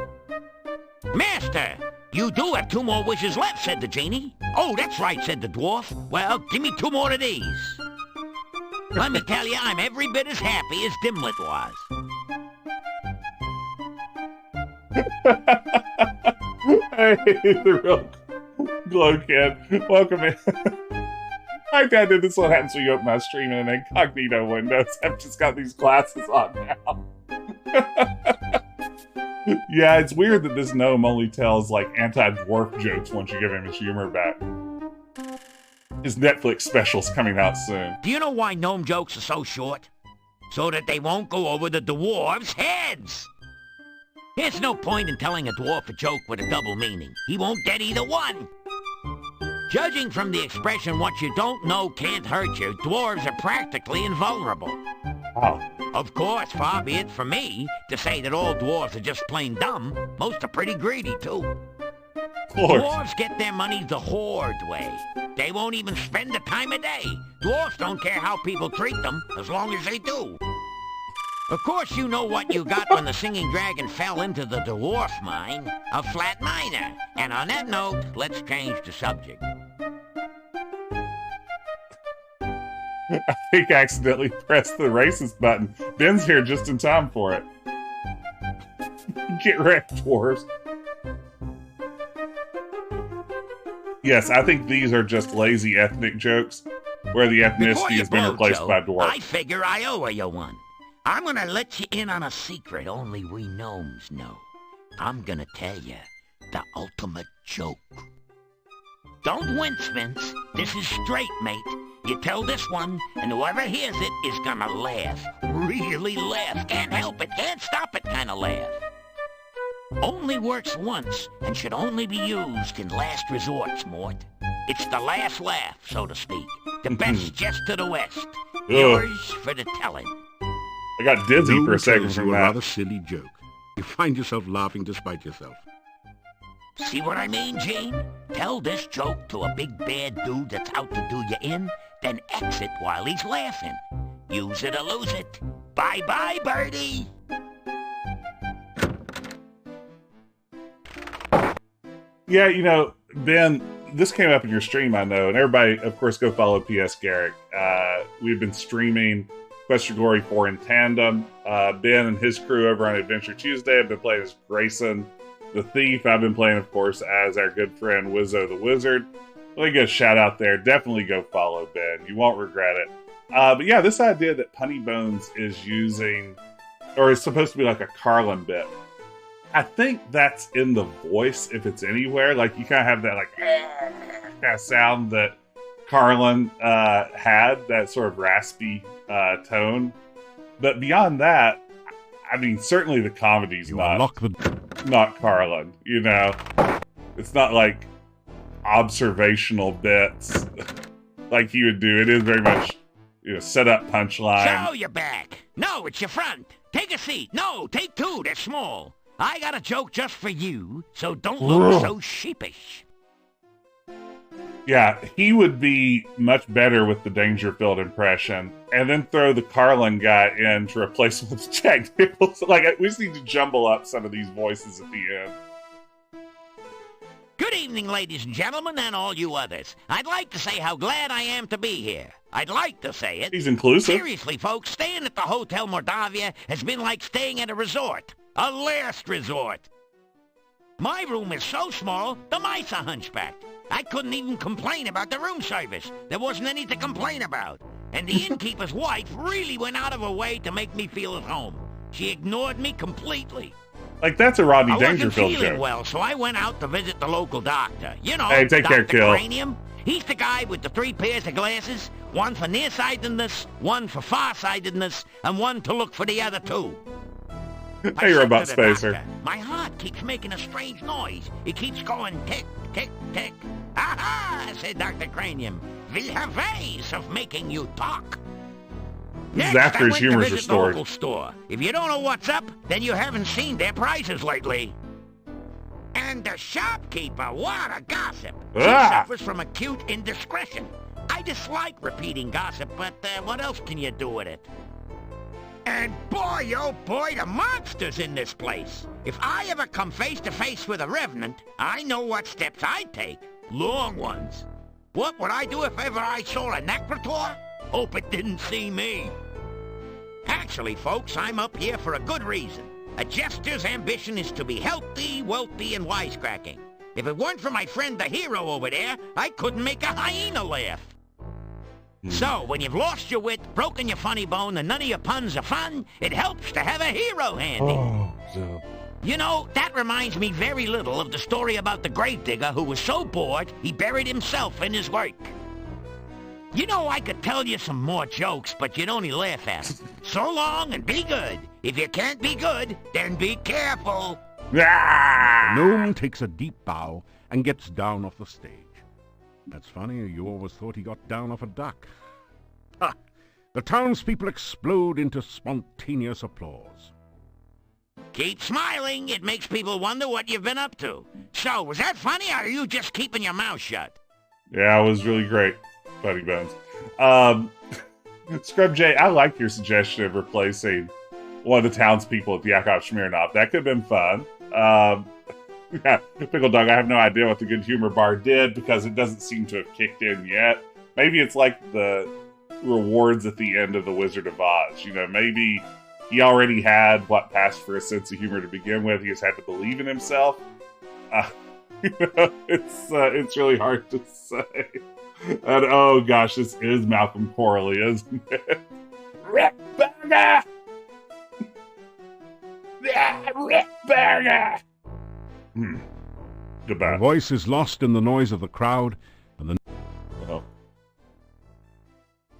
Master, you do have 2 more wishes left, said the genie. Oh, that's right, said the dwarf. Well, give me 2 more of these. Let me tell you, I'm every bit as happy as Dimlit was. Hey, the real glow kid. Welcome in. My dad did this what happens when you open my stream in an incognito window. So I've just got these glasses on now. Yeah, it's weird that this gnome only tells, like, anti-dwarf jokes once you give him his humor back. His Netflix special's coming out soon. Do you know why gnome jokes are so short? So that they won't go over the dwarves' heads! There's no point in telling a dwarf a joke with a double meaning. He won't get either one. Judging from the expression, what you don't know can't hurt you, dwarves are practically invulnerable. Wow. Of course, far be it from me to say that all dwarves are just plain dumb. Most are pretty greedy, too. Dwarves get their money the horde way. They won't even spend the time of day. Dwarves don't care how people treat them, as long as they do. Of course, you know what you got when the singing dragon fell into the dwarf mine. A flat miner. And on that note, let's change the subject. I think I accidentally pressed the racist button. Ben's here just in time for it. Get wrecked, dwarves. Yes, I think these are just lazy ethnic jokes, where the ethnicity has been replaced Joe, by dwarf. I figure I owe you one. I'm gonna let you in on a secret only we gnomes know. I'm gonna tell you the ultimate joke. Don't wince, Vince. This is straight, mate. You tell this one, and whoever hears it is gonna laugh. Really laugh. Can't help it. Can't stop it kind of laugh. Only works once, and should only be used in last resorts, Mort. It's the last laugh, so to speak. The best jest to the west. Yours for the telling. I got dizzy for a second tells from you a that. rather silly joke. You find yourself laughing despite yourself. See what I mean, Gene? Tell this joke to a big bad dude that's out to do you in, then exit while he's laughing. Use it or lose it. Bye-bye, birdie! Yeah, you know, Ben, this came up in your stream, I know, and everybody, of course, go follow P.S. Garrick. We've been streaming Quest for Glory 4 in tandem. Ben and his crew over on Adventure Tuesday have been playing as Grayson the Thief. I've been playing, of course, as our good friend Wizzo the Wizard. Let me get a shout out there. Definitely go follow Ben. You won't regret it. But yeah, this idea that Punny Bones is using, or is supposed to be like a Carlin bit. I think that's in the voice, if it's anywhere. Like, you kind of have that, like, kind of sound that Carlin had, that sort of raspy tone. But beyond that, I mean, certainly the comedy's not Carlin, you know? It's not like observational bits like he would do. It is very much set up punchline. So you're back. No, it's your front. Take a seat. No, take two. They're small. I got a joke just for you, so don't look so sheepish. Yeah, he would be much better with the Dangerfield impression, and then throw the Carlin guy in to replace him with Jack Nicholson. Like, we just need to jumble up some of these voices at the end. Good evening, ladies and gentlemen, and all you others. I'd like to say how glad I am to be here. I'd like to say it. He's inclusive. Seriously, folks, staying at the Hotel Mordavia has been like staying at a resort. A last resort. My room is so small, the mice are hunchbacked. I couldn't even complain about the room service. There wasn't any to complain about. And the innkeeper's wife really went out of her way to make me feel at home. She ignored me completely. Like, that's a Rodney Dangerfield joke. I wasn't feeling joke. well, so I went out to visit the local doctor. You know, hey, take care, Dr. Kill. Cranium. He's the guy with the 3 pairs of glasses, one for nearsightedness, one for farsightedness, and one to look for the other 2. Hey, Robot Spacer. Doctor, my heart keeps making a strange noise. It keeps going tick, tick, tick. Aha, said Dr. Cranium. We have ways of making you talk. This is Next, after his humor's the restored. local store. If you don't know what's up, then you haven't seen their prices lately. And the shopkeeper, what a gossip. She suffers from acute indiscretion. I dislike repeating gossip, but what else can you do with it? And boy, oh boy, the monster's in this place. If I ever come face to face with a revenant, I know what steps I'd take. Long ones. What would I do if ever I saw a Necrotor? Hope it didn't see me. Actually, folks, I'm up here for a good reason. A jester's ambition is to be healthy, wealthy, and wisecracking. If it weren't for my friend the hero over there, I couldn't make a hyena laugh. So, when you've lost your wit, broken your funny bone, and none of your puns are fun, it helps to have a hero handy. You know, that reminds me very little of the story about the gravedigger who was so bored he buried himself in his work. You know, I could tell you some more jokes, but you'd only laugh at them. So long and be good. If you can't be good, then be careful. The gnome takes a deep bow and gets down off the stage. That's funny, you always thought he got down off a duck. Ha! The townspeople explode into spontaneous applause. Keep smiling. It makes people wonder what you've been up to. So, was that funny, or are you just keeping your mouth shut? Yeah, it was really great, Buddy Bones. Scrub J, I like your suggestion of replacing one of the townspeople with Yakov Smirnov. That could have been fun. Yeah, Pickle Dog, I have no idea what the good humor bar did because it doesn't seem to have kicked in yet. Maybe it's like the rewards at the end of The Wizard of Oz. You know, maybe he already had what passed for a sense of humor to begin with. He just had to believe in himself. It's really hard to say. And oh gosh, this is Malcolm Corley, isn't it? Rick Burger! Yeah, Rick Burger! Goodbye. Her voice is lost in the noise of the crowd, and the... Oh.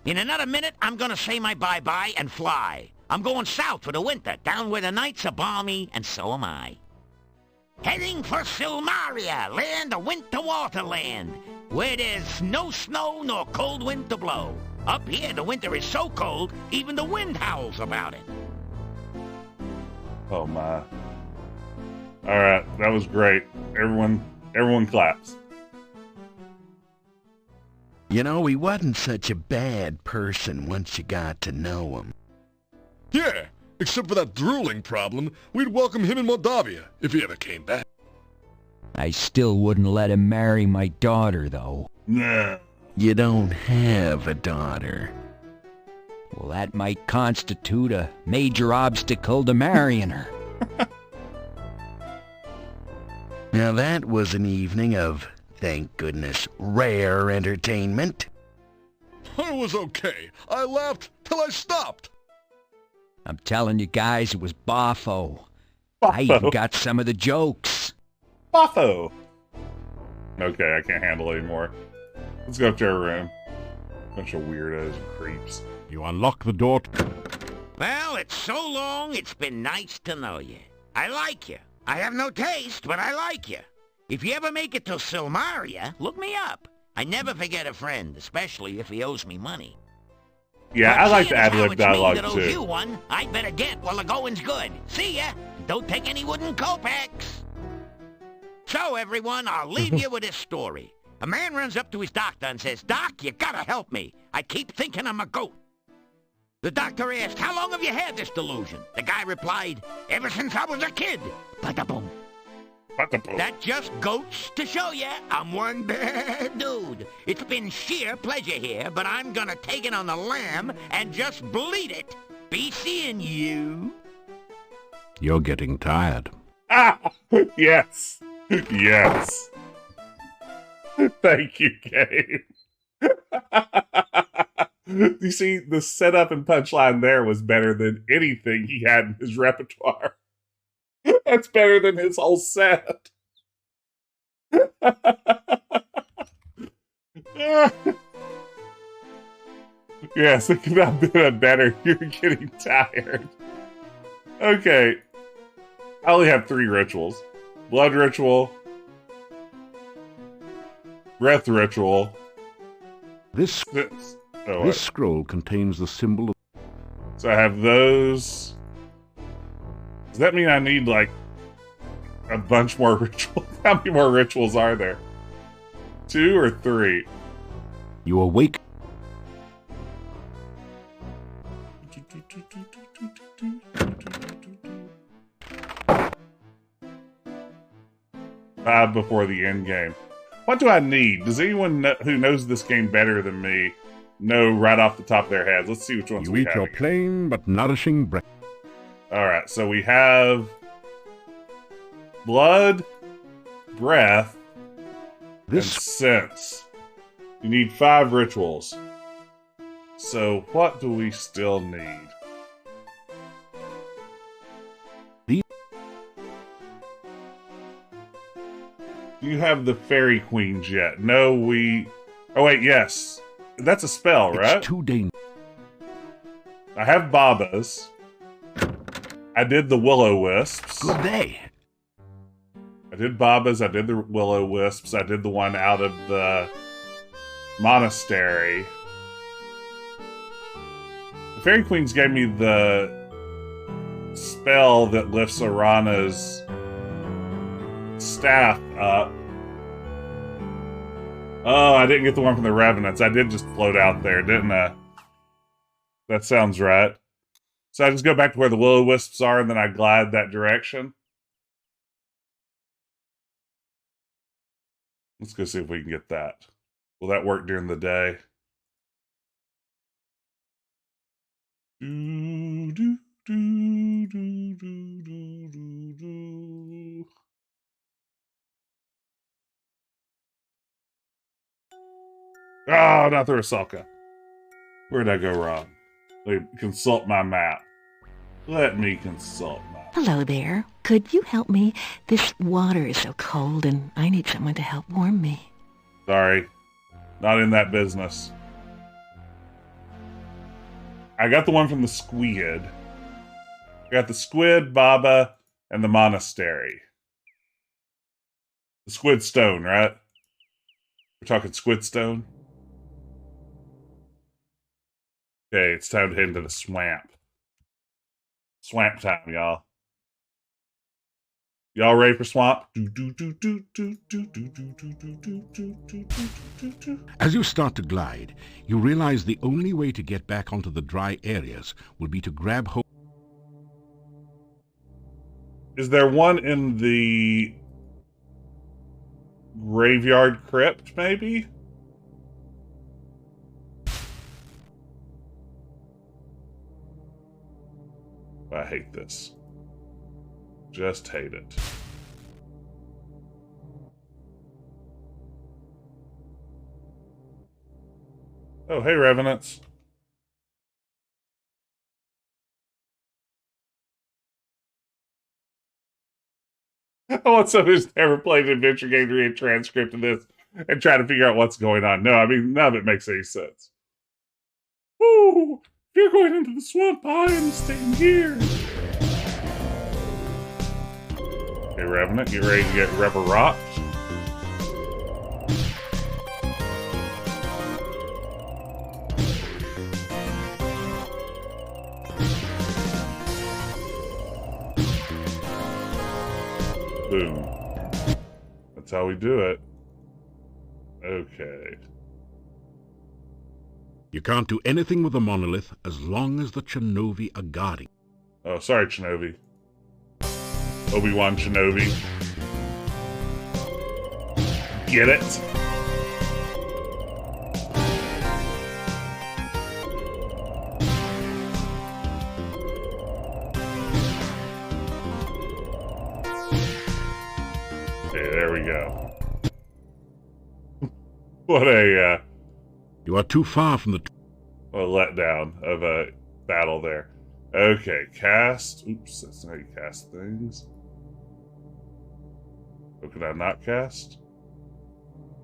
In another minute, I'm gonna say my bye-bye and fly. I'm going south for the winter, down where the nights are balmy, and so am I. Heading for Silmaria, land of winter waterland, where there's no snow nor cold wind to blow. Up here, the winter is so cold, even the wind howls about it. Oh my. Alright, that was great. Everyone claps. You know, he wasn't such a bad person once you got to know him. Yeah, except for that drooling problem, we'd welcome him in Moldavia if he ever came back. I still wouldn't let him marry my daughter, though. Nah. You don't have a daughter. Well, that might constitute a major obstacle to marrying her. Now that was an evening of, thank goodness, rare entertainment. It was okay. I laughed till I stopped. I'm telling you guys, it was boffo. I even got some of the jokes. Boffo! Okay, I can't handle it anymore. Let's go up to our room. Bunch of weirdos and creeps. You unlock the door. Well, it's so long, it's been nice to know you. I like you. I have no taste, but I like you. If you ever make it to Silmaria, look me up. I never forget a friend, especially if he owes me money. Yeah, I like the Seeing as how ad-lib it's me dialogue that owes too. you one, I'd better get while the going's good. See ya. Don't take any wooden kopecks. So, everyone, I'll leave you with this story. A man runs up to his doctor and says, "Doc, you gotta help me. I keep thinking I'm a goat." The doctor asked, "How long have you had this delusion?" The guy replied, "Ever since I was a kid." Bada-boom. That just goes to show ya I'm one bad dude. It's been sheer pleasure here, but I'm gonna take it on the lam and just bleed it. Be seeing you. You're getting tired. Ah, yes. Yes. Thank you, Gabe. You see, the setup and punchline there was better than anything he had in his repertoire. That's better than his whole set. Yes, it could not have been better. You're getting tired. Okay. I only have 3 rituals. Blood ritual. Breath ritual. This what? scroll contains the symbol of... So I have those. Does that mean I need, like, a bunch more rituals? How many more rituals are there? 2 or 3? You awake... Before the end game. What do I need? Does anyone who knows this game better than me know right off the top of their heads? Let's see which ones You we eat have your here. plain but nourishing breakfast. Alright, so we have blood, breath, and sense. You need 5 rituals. So what do we still need? Do you have the fairy queens yet? No, we... Oh wait, yes. That's a spell, right? It's too dangerous. I have Baba's. I did the will-o-wisps. Good day. I did Baba's, I did the will-o-wisps, I did the one out of the monastery. The fairy queens gave me the spell that lifts Arana's staff up. Oh, I didn't get the one from the Revenants. I did just float out there, didn't I? That sounds right. So I just go back to where the will-o-wisps are and then I glide that direction. Let's go see if we can get that. Will that work during the day? Do, do, do, do, do, do, do, do. Oh, not the Rusalka. Where did I go wrong? Let me consult my map. Let me consult my map. Hello there. Could you help me? This water is so cold and I need someone to help warm me. Sorry. Not in that business. I got the one from the squid. I got the squid, Baba, and the monastery. The Squid Stone, right? We're talking Squid Stone? Okay, it's time to head into the swamp. Swamp time, y'all. Y'all ready for swamp? As you start to glide, you realize the only way to get back onto the dry areas will be to grab hold. Is there one in the graveyard crypt, maybe? I hate this. Just hate it. Oh, hey, Revenants. I want somebody who's never played an adventure game to read a transcript of this and try to figure out what's going on. No, I mean, none of it makes any sense. Ooh, if you're going into the swamp, I am staying here. Okay, Revenant, get ready to get rubber rocked. Boom. That's how we do it. Okay. You can't do anything with the monolith as long as the Shinobi are guarding. Oh, sorry, Shinobi. Obi-Wan Shinobi. Get it? Okay, there we go. What a, You are too far from the... a letdown of a battle there. Okay, cast. Oops, that's not how you cast things. Oh, could I not cast?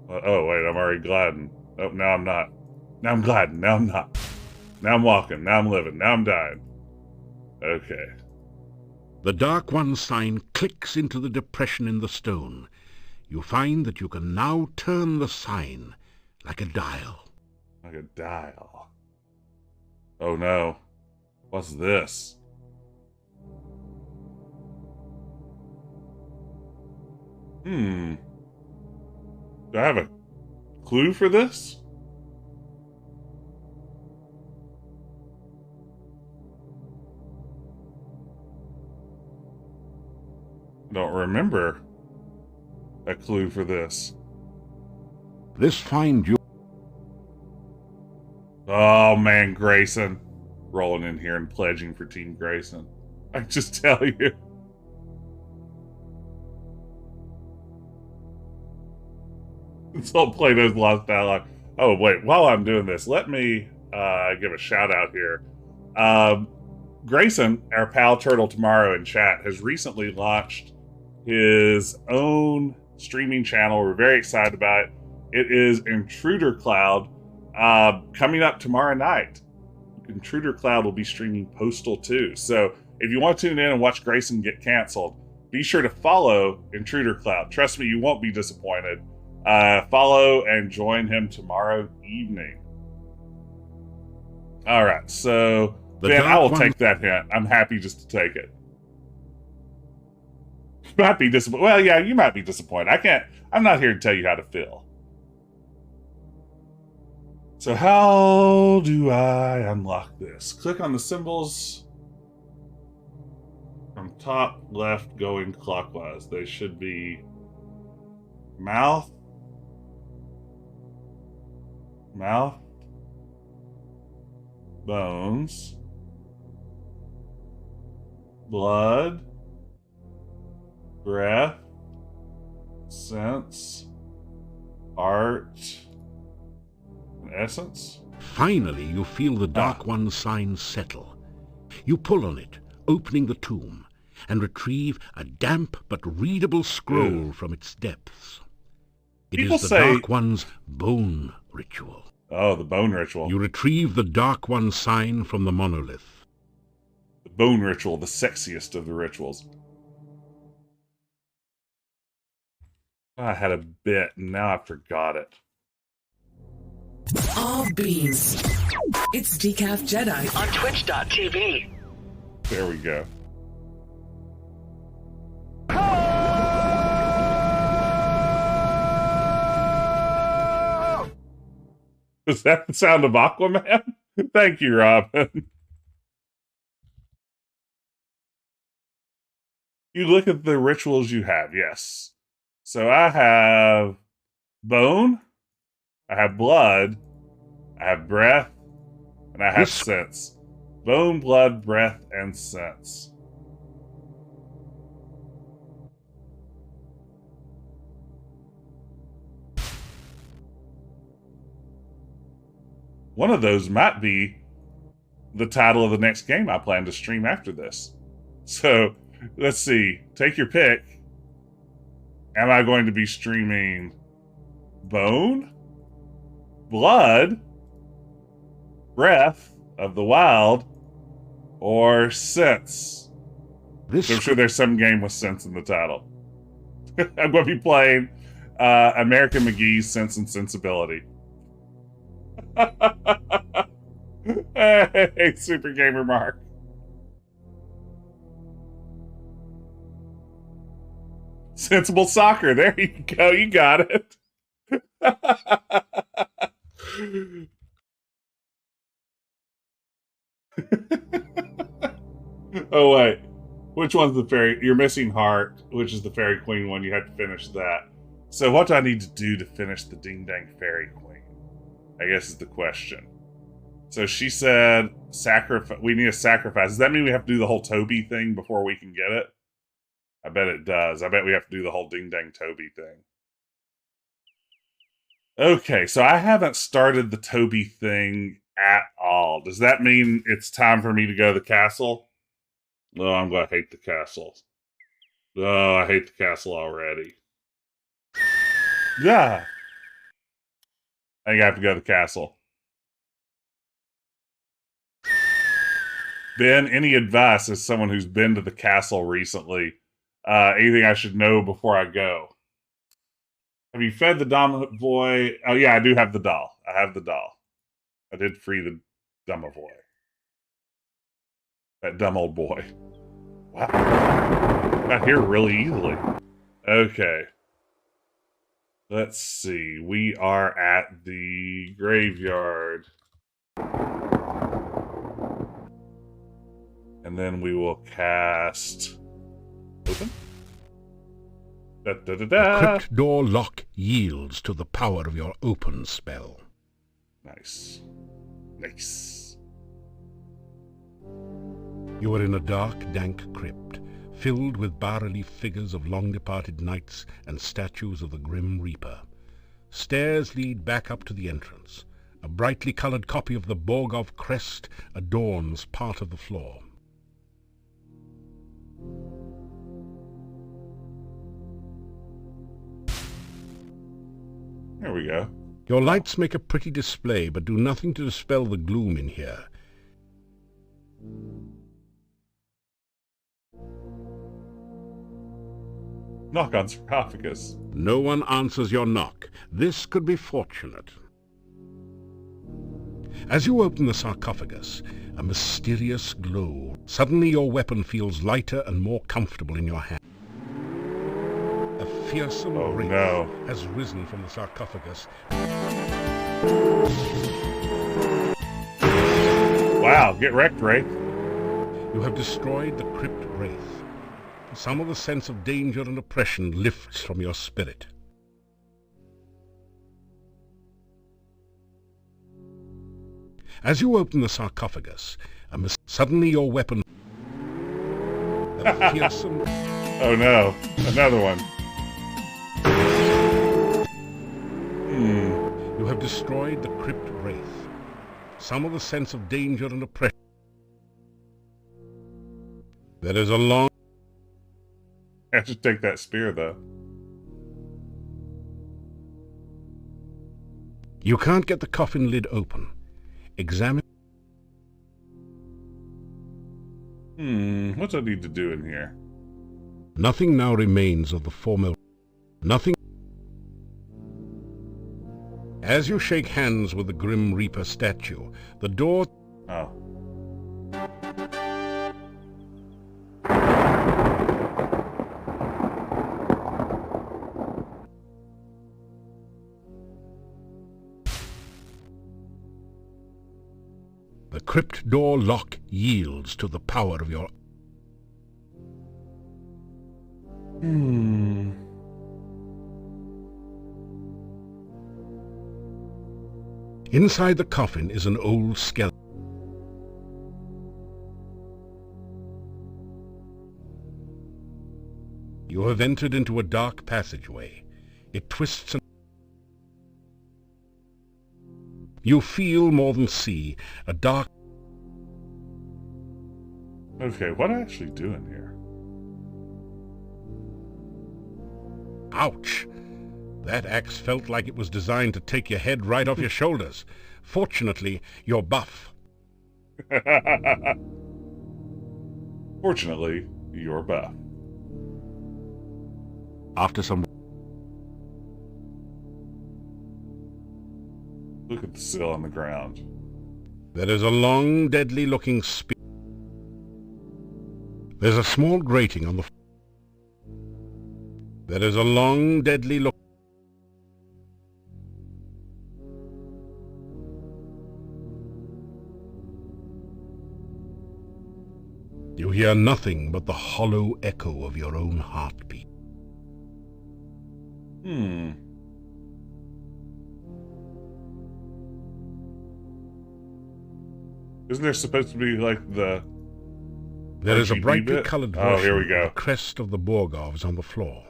Oh, wait, I'm already gliding. Oh, now I'm not. Now I'm gliding. Now I'm not. Now I'm walking. Now I'm living. Now I'm dying. Okay. The Dark One sign clicks into the depression in the stone. You find that you can now turn the sign like a dial. Like a dial. Oh no. What's this? Do I have a clue for this? I don't remember a clue for this. This find you... Oh man, Grayson. Rolling in here and pledging for Team Grayson. I just tell you. It's all Plato's Lost Dialogue. Oh, wait. While I'm doing this, let me give a shout out here. Grayson, our pal Turtle Tomorrow in chat, has recently launched his own streaming channel. We're very excited about it. It is Intruder Cloud, coming up tomorrow night. Intruder Cloud will be streaming Postal 2. So if you want to tune in and watch Grayson get canceled, be sure to follow Intruder Cloud. Trust me, you won't be disappointed. Follow and join him tomorrow evening. All right, so Ben, I will take that hint. I'm happy just to take it. You might be disappointed. Well, yeah, you might be disappointed. I'm not here to tell you how to feel. So how do I unlock this? Click on the symbols from top left going clockwise. They should be mouth, bones, blood, breath, sense, art, and essence. Finally, you feel the Dark One sign settle. You pull on it, opening the tomb, and retrieve a damp but readable scroll from its depths. It is the Dark One's bone ritual. Oh, the bone ritual. You retrieve the Dark One sign from the monolith. The bone ritual, the sexiest of the rituals. I had a bit, and now I forgot it. All beings. It's Decaf Jedi on Twitch.tv. There we go. Is that the sound of Aquaman? Thank you, Robin. You look at the rituals you have, yes. So I have bone, I have blood, I have breath, and I have sense. Bone, blood, breath, and sense. One of those might be the title of the next game I plan to stream after this. So, let's see. Take your pick. Am I going to be streaming bone, blood, breath of the wild, or sense? So I'm sure there's some game with sense in the title. I'm going to be playing American McGee's Sense and Sensibility. Hey, Super Gamer Mark. Sensible soccer. There you go. You got it. Oh, wait. Which one's the fairy? You're missing heart, which is the fairy queen one. You have to finish that. So what do I need to do to finish the ding dang fairy queen? I guess is the question. So she said we need a sacrifice. Does that mean we have to do the whole Toby thing before we can get it? I bet it does. I bet we have to do the whole ding dang Toby thing. Okay, so I haven't started the Toby thing at all. Does that mean it's time for me to go to the castle? Oh, I'm going to hate the castle. Oh, I hate the castle already. Yeah. I think I have to go to the castle. Ben, any advice as someone who's been to the castle recently? Anything I should know before I go? Have you fed the domovoy? Oh, yeah, I do have the doll. I have the doll. I did free the domovoy. That dumb old boy. Wow. Got here really easily. Okay. Let's see. We are at the graveyard. And then we will cast... Open? Da, da, da, da. The crypt door lock yields to the power of your open spell. Nice. Nice. You are in a dark, dank crypt, filled with bas-relief figures of long-departed knights and statues of the Grim Reaper. Stairs lead back up to the entrance. A brightly colored copy of the Borgov crest adorns part of the floor. There we go. Your lights make a pretty display, but do nothing to dispel the gloom in here. Knock on sarcophagus. No one answers your knock. This could be fortunate. As you open the sarcophagus, a mysterious glow. Suddenly your weapon feels lighter and more comfortable in your hand. A fearsome wraith has risen from the sarcophagus. Wow, get wrecked, Wraith. You have destroyed the crypt wraith. Some of the sense of danger and oppression lifts from your spirit. As you open the sarcophagus, suddenly your weapon... A fearsome... Oh no, another one. You have destroyed the crypt wraith. Some of the sense of danger and oppression. There is a long... I should take that spear, though. You can't get the coffin lid open. Examine... What do I need to do in here? Nothing now remains of the former... Nothing... As you shake hands with the Grim Reaper statue, the door... Oh. The crypt door lock yields to the power of your... Inside the coffin is an old skeleton. You have entered into a dark passageway. It twists and... You feel more than see, a dark... Okay, what do I actually do in here? Ouch! That axe felt like it was designed to take your head right off your shoulders. Fortunately, you're buff. Fortunately, you're buff. After some... Look at the sill on the ground. There is a long, deadly-looking spear. There's a small grating on the... There is a long, deadly look. You hear nothing but the hollow echo of your own heartbeat. Isn't there supposed to be, like, the... There is a RGB brightly bit? colored Oh, version here we go. of the crest of the Borgovs on the floor.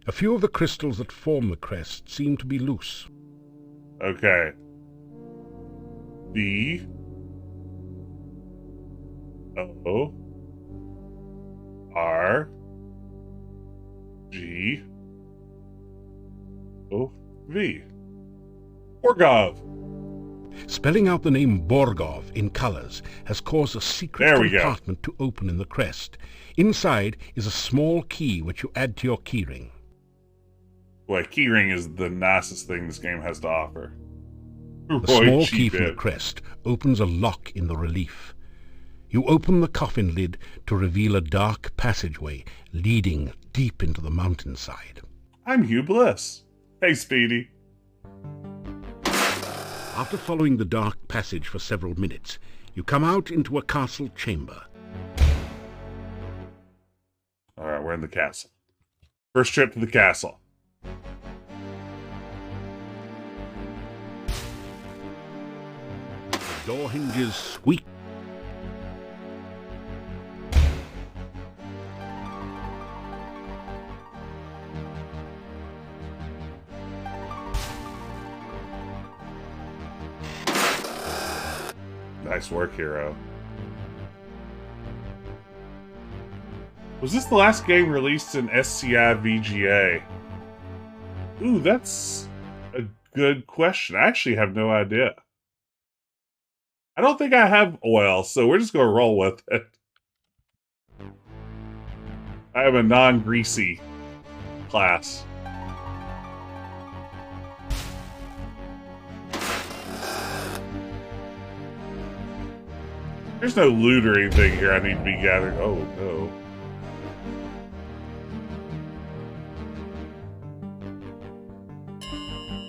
A few of the crystals that form the crest seem to be loose. Okay. B. O. R. G. O. V. Borgov. Spelling out the name Borgov in colors has caused a secret compartment to open in the crest. Inside is a small key which you add to your keyring. Boy, keyring is the nicest thing this game has to offer. The small key from the crest opens a lock in the relief. You open the coffin lid to reveal a dark passageway leading deep into the mountainside. I'm Hugh Bliss. Hey, Speedy. After following the dark passage for several minutes, you come out into a castle chamber. Alright, we're in the castle. First trip to the castle. The door hinges squeak. Nice work, hero. Was this the last game released in SCI VGA? Ooh, that's a good question. I actually have no idea. I don't think I have oil, so we're just going to roll with it. I have a non-greasy class. There's no loot or anything here I need to be gathering. Oh, no.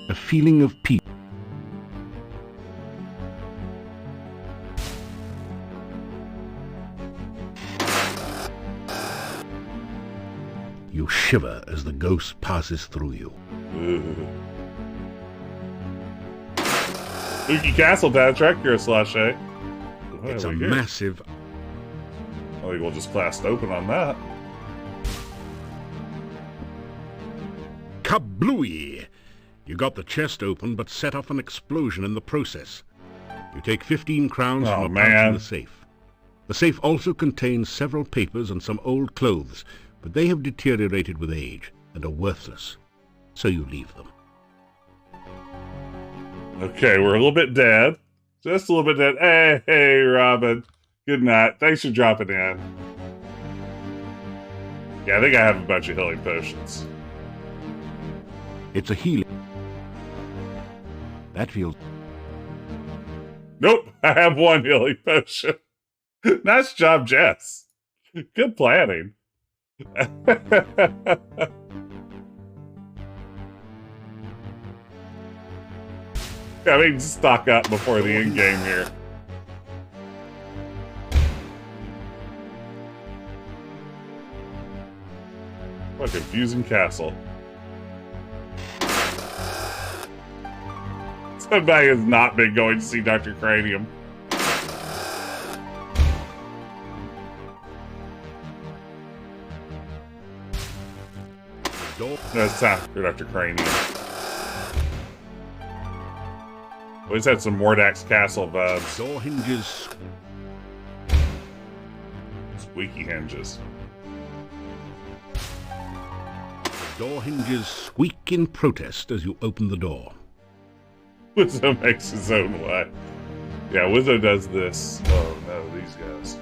A feeling of peace. You shiver as the ghost passes through you. Spooky Castle down track here, Leshy. It's a massive... I think we'll just blast open on that. Kablooey! You got the chest open, but set off an explosion in the process. You take 15 crowns from a pouch in the safe. The safe also contains several papers and some old clothes, but they have deteriorated with age and are worthless. So you leave them. Okay, we're a little bit dead. Just a little bit dead. Hey, Robin. Good night. Thanks for dropping in. Yeah, I think I have a bunch of healing potions. It's a healing. That feels... Nope, I have one healing potion. Nice job, Jess. Good planning. Yeah, we can stock up before the end game here. What a confusing castle. Somebody has not been going to see Dr. Cranium. No, it's time for Dr. Cranium. Always had some Mordak's Castle vibes. Door hinges. Squeaky hinges. Door hinges squeak in protest as you open the door. Wizzo makes his own way. Yeah, Wizzo does this. Oh no, these guys.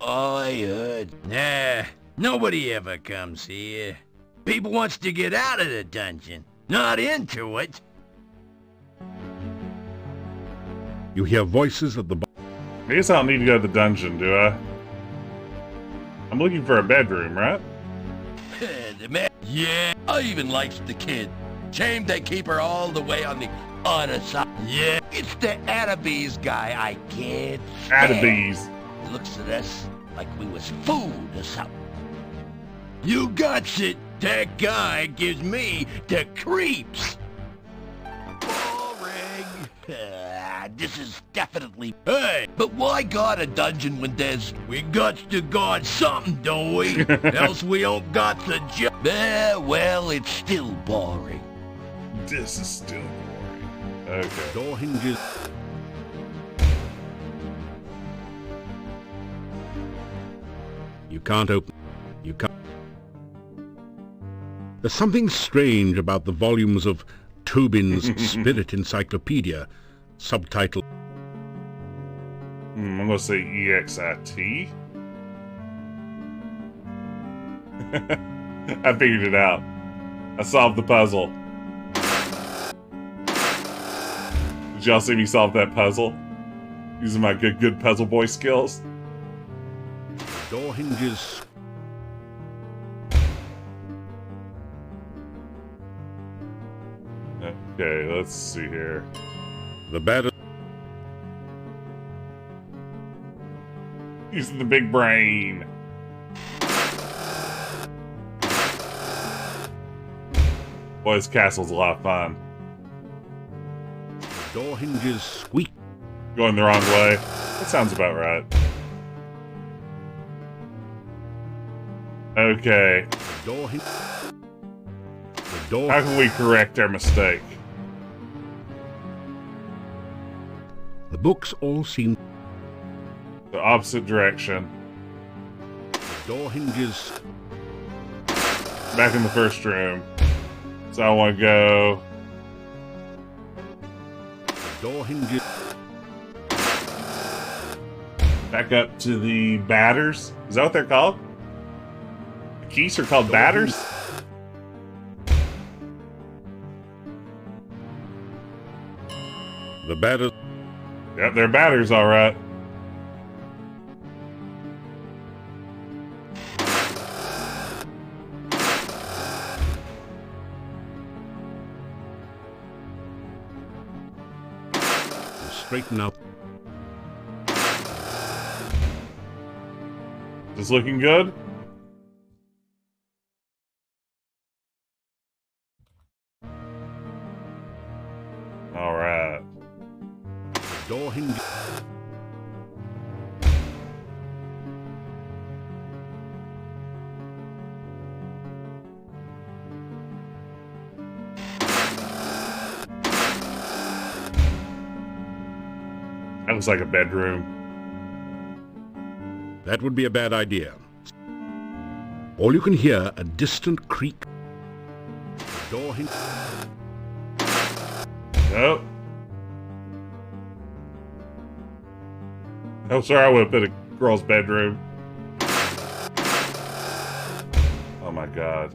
I heard. Nah, nobody ever comes here. People wants to get out of the dungeon, not into it. You hear voices at the bottom. I guess I don't need to go to the dungeon, do I? I'm looking for a bedroom, right? The man, yeah, I even likes the kid. Shame they keep her all the way on the other side. Yeah, it's the oddities guy I can't stand. Oddities. He looks at us like we was food or something. You got it. That guy gives me the creeps. Boring. This is definitely... Hey, but why guard a dungeon when there's... We got to guard something, don't we? Else we don't got the job. Well, it's still boring. This is still boring. Okay. Door hinges. You can't open... You can't... There's something strange about the volumes of Tobin's Spirit Encyclopedia, subtitled... I'm gonna say EXIT. I figured it out. I solved the puzzle. Did y'all see me solve that puzzle? Using my good puzzle boy skills. Door hinges. Okay, let's see here. The bed. Using the big brain. Boy, this castle's a lot of fun. Door hinges squeak. Going the wrong way. That sounds about right. Okay. Door How can we correct our mistake? The books all seem... The opposite direction. Door hinges... Back in the first room. So I want to go... Door hinges... Back up to the batters. Is that what they're called? The keys are called batters? The batters... Yep, they're batters, alright. Straighten up. Is this looking good? Alright. Door hinge. That looks like a bedroom. That would be a bad idea. All you can hear a distant creak. Door hinge. Nope. Oh, sorry, I would have put a girl's bedroom. Oh my god.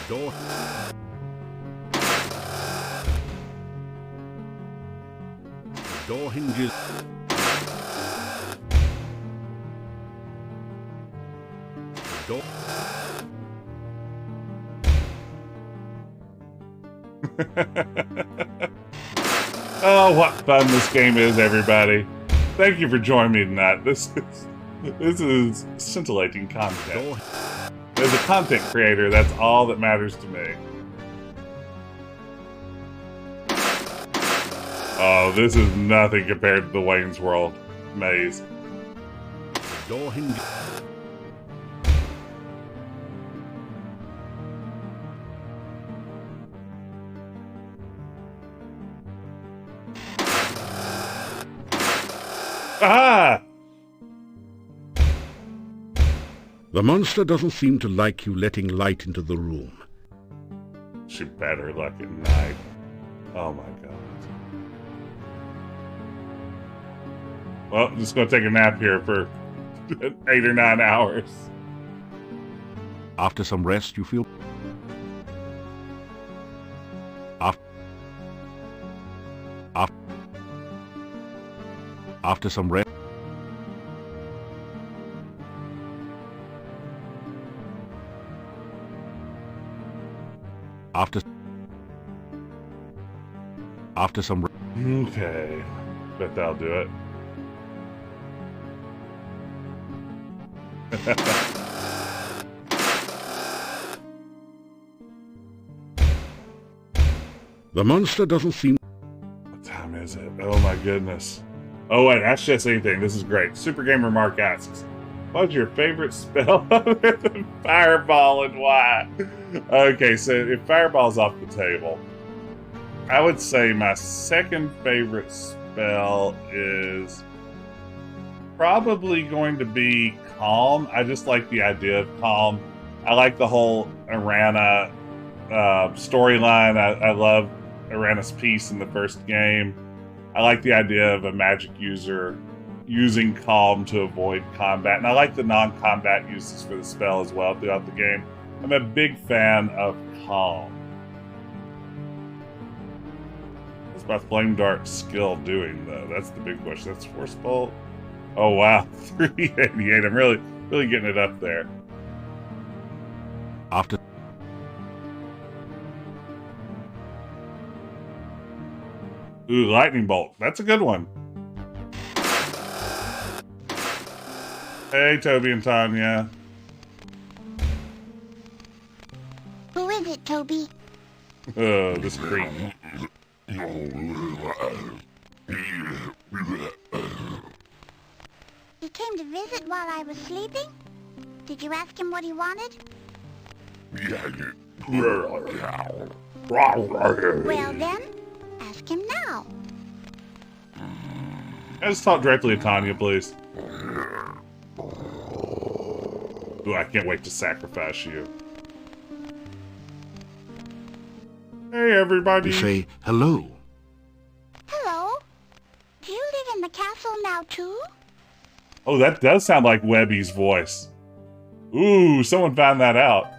Door. Door hinges. Door. Oh, what fun this game is, everybody. Thank you for joining me tonight. This is scintillating content. As a content creator, that's all that matters to me. Oh, this is nothing compared to the Wayne's World maze. Door hinge. Ah! The monster doesn't seem to like you letting light into the room. She better luck at night. Oh my god. Well, I'm just gonna take a nap here for 8 or 9 hours. After some rest, you feel... After some rest, after some Okay. Bet that'll do it. the monster doesn't seem. What time is it? Oh my goodness. Oh wait, ask Jess anything. This is great. Super Gamer Mark asks, what's your favorite spell other than Fireball and why? Okay, so if Fireball's off the table, I would say my second favorite spell is probably going to be Calm. I just like the idea of Calm. I like the whole Arana storyline. I love Arana's piece in the first game. I like the idea of a magic user using Calm to avoid combat. And I like the non-combat uses for the spell as well throughout the game. I'm a big fan of Calm. What's my Flame Dart skill doing, though? That's the big question. That's Force Bolt. Oh, wow. 388. I'm really getting it up there. After Ooh, Lightning Bolt. That's a good one. Hey, Toby and Tanya. Who is it, Toby? Oh, this creep. He came to visit while I was sleeping? Did you ask him what he wanted? Well then, ask him now. Let's talk directly to Tanya, please. Ooh, I can't wait to sacrifice you. Hey, everybody. You say hello. Hello? Do you live in the castle now, too? Oh, that does sound like Webby's voice. Ooh, someone found that out.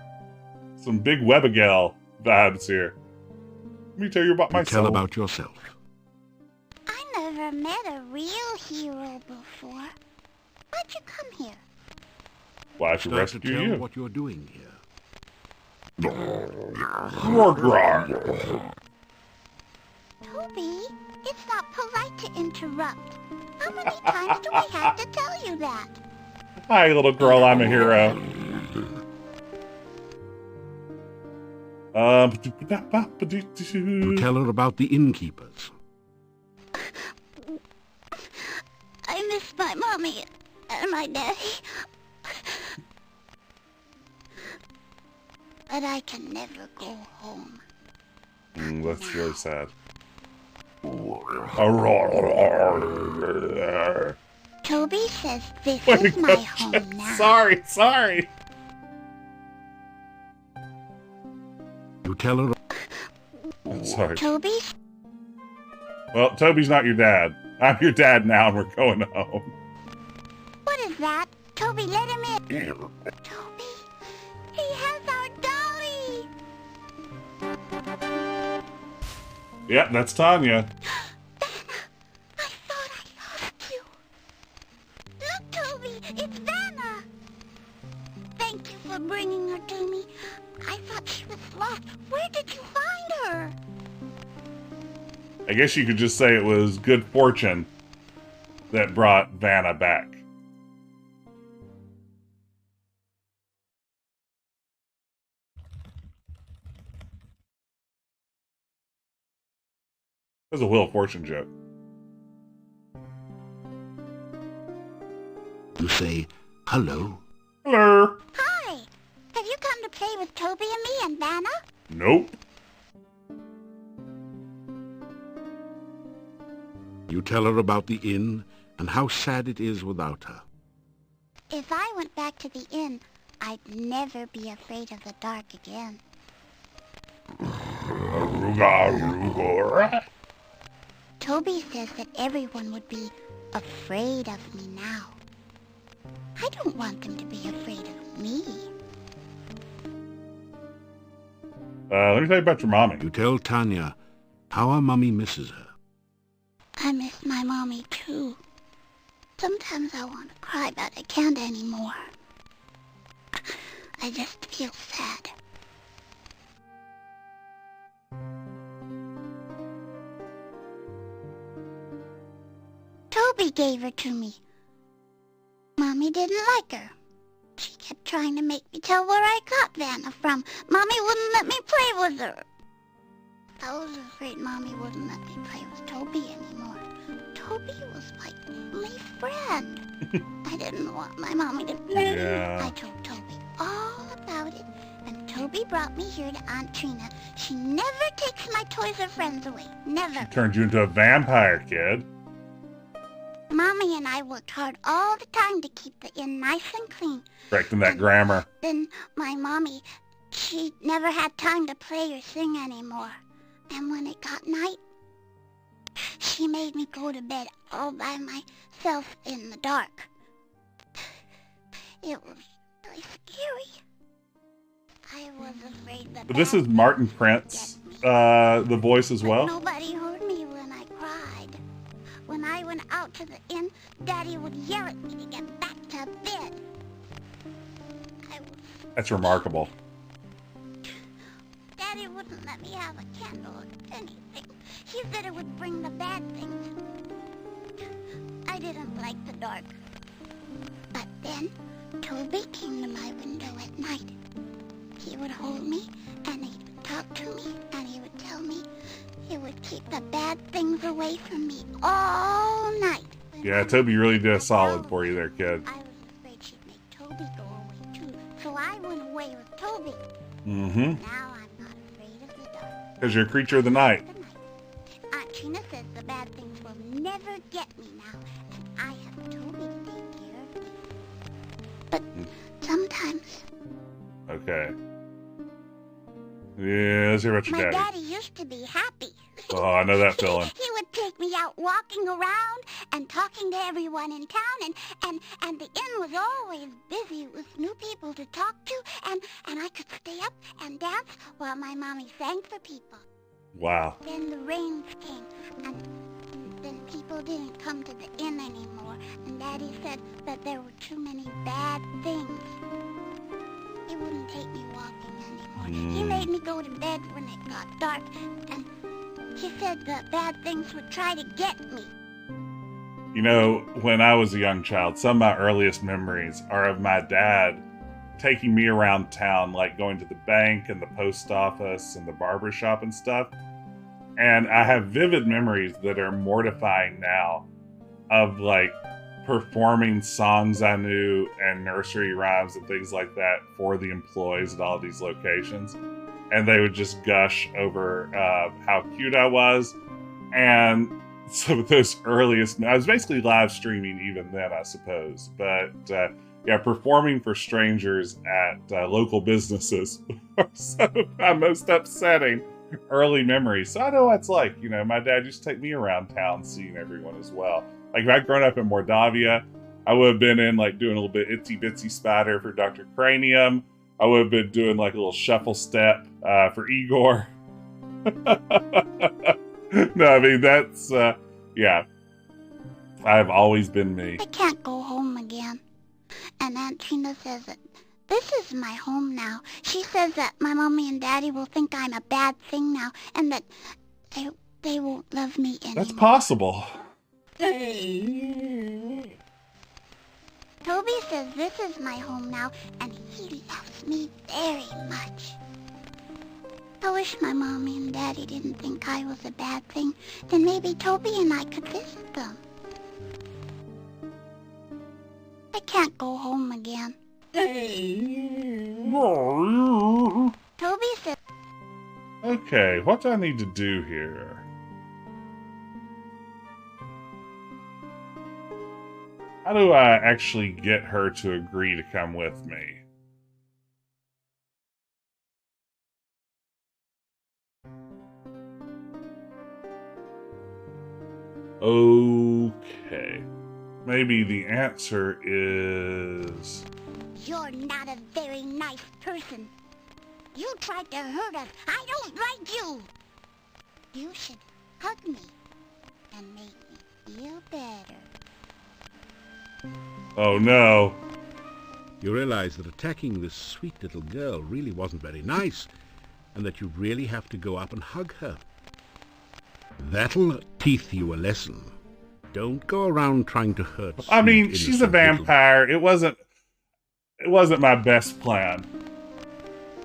Some big Webigail vibes here. Let me tell you about myself. Tell about yourself. I never met a real hero before. Why'd you come here? Why should rescue to tell you? What you're doing here. Toby, it's not polite to interrupt. How many times do we have to tell you that? Hi, little girl, I'm a hero. You tell her about the innkeepers. I miss my mommy and my daddy. But I can never go home. That's really sad. Toby says this is my home now. Sorry. You tell her. I'm sorry. Toby? Well, Toby's not your dad. I'm your dad now, and we're going home. What is that? Toby, let him in. Toby, he has our dolly. Yep, that's Tanya. I thought I lost you. Look, Toby, it's Vanna. Thank you for bringing her to me. I thought she was lost. Where did you find her? I guess you could just say it was good fortune that brought Vanna back. That was a Wheel of Fortune joke. You say hello. Hello. Hi. Have you come to play with Toby and me and Vanna? Nope. You tell her about the inn and how sad it is without her. If I went back to the inn, I'd never be afraid of the dark again. Toby says that everyone would be afraid of me now. I don't want them to be afraid of me. Let me tell you about your mommy. You tell Tanya how her mummy misses her. I miss my mommy too. Sometimes I want to cry, but I can't anymore. I just feel sad. Toby gave her to me. Mommy didn't like her. She kept trying to make me tell where I got Vanna from. Mommy wouldn't let me play with her. I was afraid Mommy wouldn't let me play with Toby anymore. Toby was my only friend. I didn't want my Mommy to... Yeah. I told Toby all about it, and Toby brought me here to Aunt Trina. She never takes my toys or friends away. Never. Turned you into a vampire, kid. Mommy and I worked hard all the time to keep the inn nice and clean. Correcting that grammar. Then my Mommy, she never had time to play or sing anymore. And when it got night, she made me go to bed all by myself in the dark. It was really scary. I was afraid that... But this is Martin Prince, the voice as well. Nobody heard me when I cried. When I went out to the inn, Daddy would yell at me to get back to bed. That's remarkable. Daddy wouldn't let me have a candle or anything. He said it would bring the bad things. I didn't like the dark. But then, Toby came to my window at night. He would hold me, and he would talk to me, and he would tell me he would keep the bad things away from me all night. Yeah, Toby really did a solid for you there, kid. I was afraid she'd make Toby go away too, so I went away with Toby. Mm-hmm. Now I'm not afraid of the dark. Because you're a creature of the night. Aunt Trina says the bad things will never get me now, and I have Toby to take care of me. But sometimes... Okay. Yeah, let's hear about your my daddy. daddy used to be happy. Oh, I know that feeling. He would take me out walking around and talking to everyone in town, and the inn was always busy with new people to talk to, and I could stay up and dance while my mommy sang for people. Wow. Then the rains came, and then people didn't come to the inn anymore, and Daddy said that there were too many bad things. He wouldn't take me walking anymore. He made me go to bed when it got dark, and he said the bad things would try to get me. You know, when I was a young child, some of my earliest memories are of my dad taking me around town, like going to the bank and the post office and the barber shop and stuff. And I have vivid memories that are mortifying now of like performing songs I knew and nursery rhymes and things like that for the employees at all of these locations. And they would just gush over how cute I was. And some of those earliest, I was basically live streaming even then, I suppose. But yeah, performing for strangers at local businesses are some of my most upsetting early memories. So I know what it's like. You know, my dad used to take me around town seeing everyone as well. Like if I'd grown up in Mordavia, I would have been in like doing a little bit Itsy Bitsy Spider for Dr. Cranium. I would have been doing like a little shuffle step for Igor. No, I mean, that's, yeah. I've always been me. I can't go home again. And Aunt Trina says that this is my home now. She says that my mommy and daddy will think I'm a bad thing now, and that they won't love me anymore. That's possible. Toby says this is my home now, and he loves me very much. I wish my mommy and daddy didn't think I was a bad thing. Then maybe Toby and I could visit them. I can't go home again. Toby said... Okay, what do I need to do here? How do I actually get her to agree to come with me? Okay. Maybe the answer is... You're not a very nice person. You tried to hurt us. I don't like you. You should hug me and make me feel better. Oh no. You realize that attacking this sweet little girl really wasn't very nice, and that you really have to go up and hug her. That'll teach you a lesson. Don't go around trying to hurt. I mean, she's a vampire. It wasn't my best plan.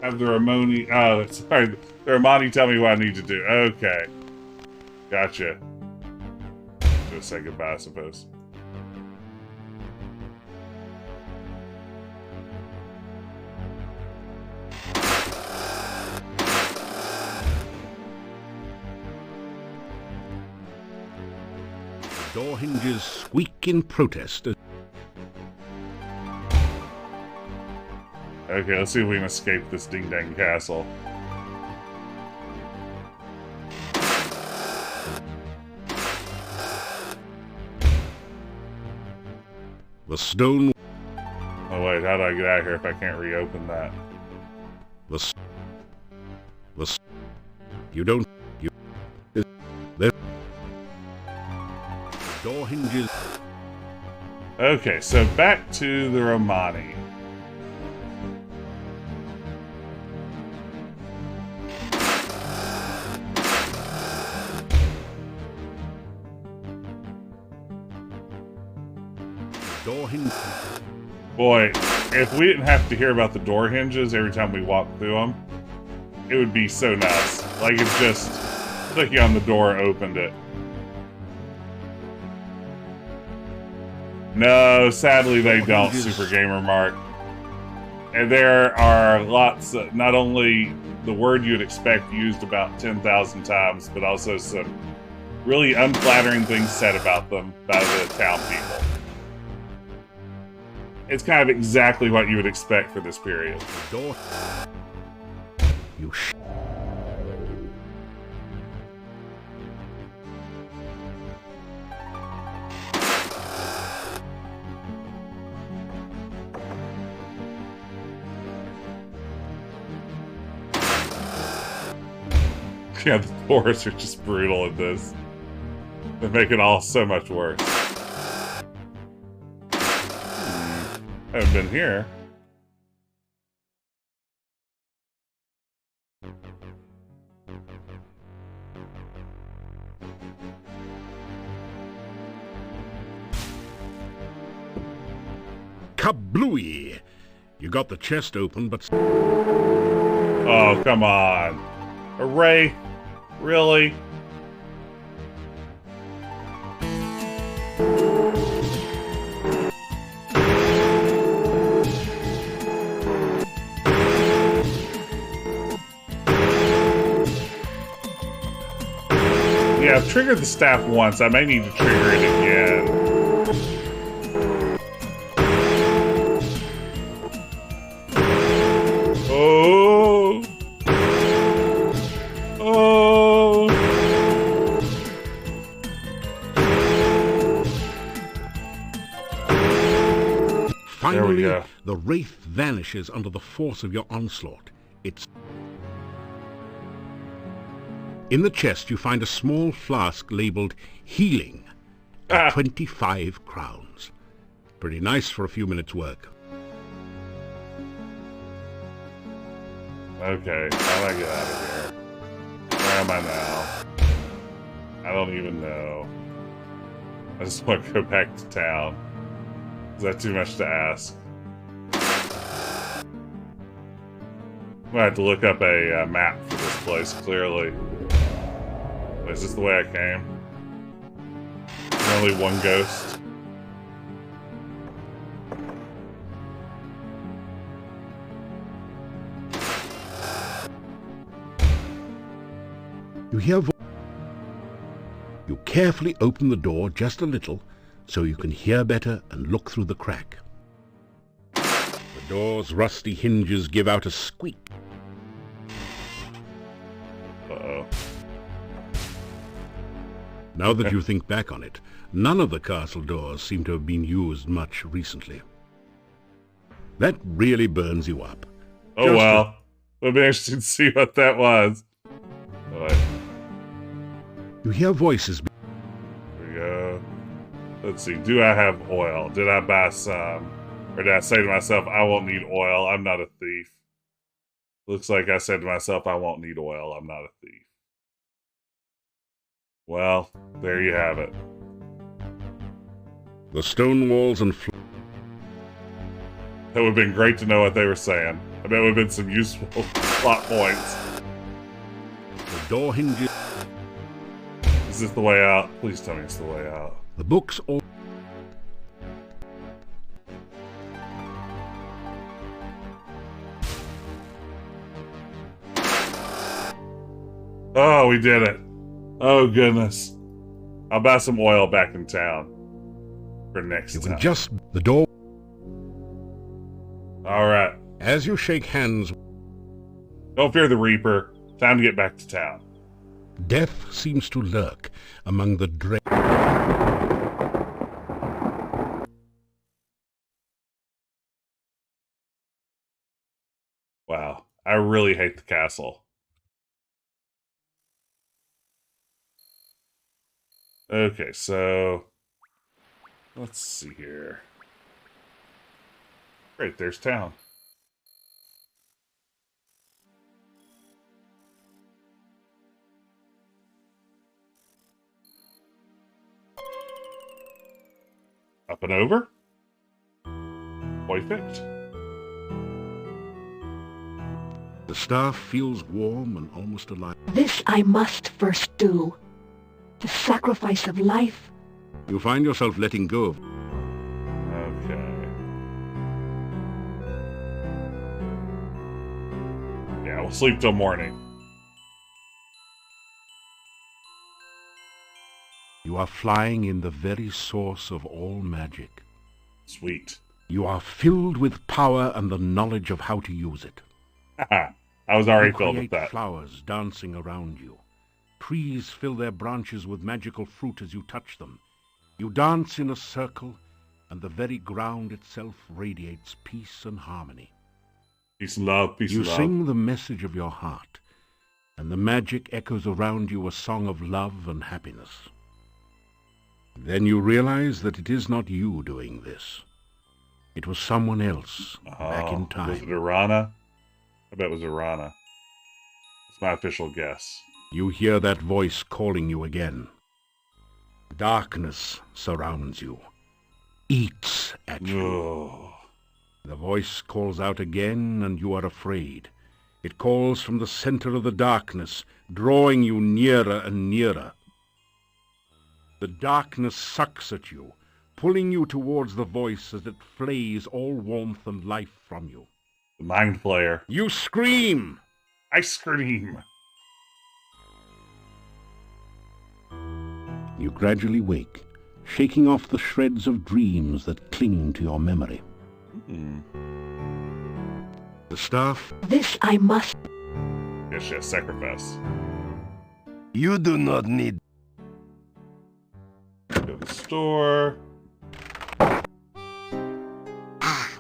Have the Ramoni... Oh, sorry. The Ramani tell me what I need to do. Okay. Gotcha. Just say goodbye, I suppose. Door hinges squeak in protest. Okay, let's see if we can escape this ding-dang castle. The stone... Oh wait, how do I get out of here if I can't reopen that? You don't... There... Door hinges... Okay, so back to the Romani. Door hinges. Boy, if we didn't have to hear about the door hinges every time we walked through them, it would be so nice. Like it's just clicking on the door opened it. No, sadly they don't, Super Gamer Mark. And there are lots of, not only the word you'd expect used about 10,000 times, but also some really unflattering things said about them by the town people. It's kind of exactly what you would expect for this period. Door. You Yeah, the doors are just brutal in this. They make it all so much worse. Haven't been here. Kablooey! You got the chest open, but... Oh, come on. A wraith? Really? Yeah, I've triggered the staff once. I may need to trigger it again. Oh! Oh! Finally, the wraith vanishes under the force of your onslaught. It's... In the chest, you find a small flask labeled Healing at 25 crowns. Pretty nice for a few minutes' work. Okay, how do I get out of here? Where am I now? I don't even know. I just want to go back to town. Is that too much to ask? I'm gonna have to look up a map for this place, clearly. Is this the way I came? There's only one ghost. You hear You carefully open the door just a little so you can hear better and look through the crack. The door's rusty hinges give out a squeak. Uh-oh. Now that you think back on it, none of the castle doors seem to have been used much recently. That really burns you up. Oh just well. It'll be interesting to see what that was. Oh, wait. You hear voices. Here we go. Let's see. Do I have oil? Did I buy some? Or did I say to myself, I won't need oil. I'm not a thief. Looks like I said to myself, I won't need oil. I'm not a thief. Well, there you have it. The stone walls and That would have been great to know what they were saying. I bet it would have been some useful plot points. The door hinges. Is this the way out? Please tell me it's the way out. The books all... Oh, we did it. Oh, goodness. I'll buy some oil back in town for next time. Just the door. All right. As you shake hands... Don't fear the Reaper. Time to get back to town. Death seems to lurk among the dread. Wow. I really hate the castle. Okay, so let's see here. Great, there's town. Up and over. Perfect. The staff feels warm and almost alive. This I must first do. The sacrifice of life. You find yourself letting go of... Okay. Yeah, we'll sleep till morning. You are flying in the very source of all magic. Sweet. You are filled with power and the knowledge of how to use it. I was already filled with You create that. Flowers dancing around you. Trees fill their branches with magical fruit as you touch them. You dance in a circle, and the very ground itself radiates peace and harmony. Peace and love, peace and love. You sing the message of your heart, and the magic echoes around you a song of love and happiness. Then you realize that it is not you doing this. It was someone else back in time. Was it Arana? I bet it was Arana. It's my official guess. You hear that voice calling you again. Darkness surrounds you, eats at you. The voice calls out again, and you are afraid. It calls from the center of the darkness, drawing you nearer and nearer. The darkness sucks at you, pulling you towards the voice as it flays all warmth and life from you. The Mind Flayer. You scream! I scream! You gradually wake, shaking off the shreds of dreams that cling to your memory. The staff... This I must... Yes, sacrifice. You do not need... Go to the store.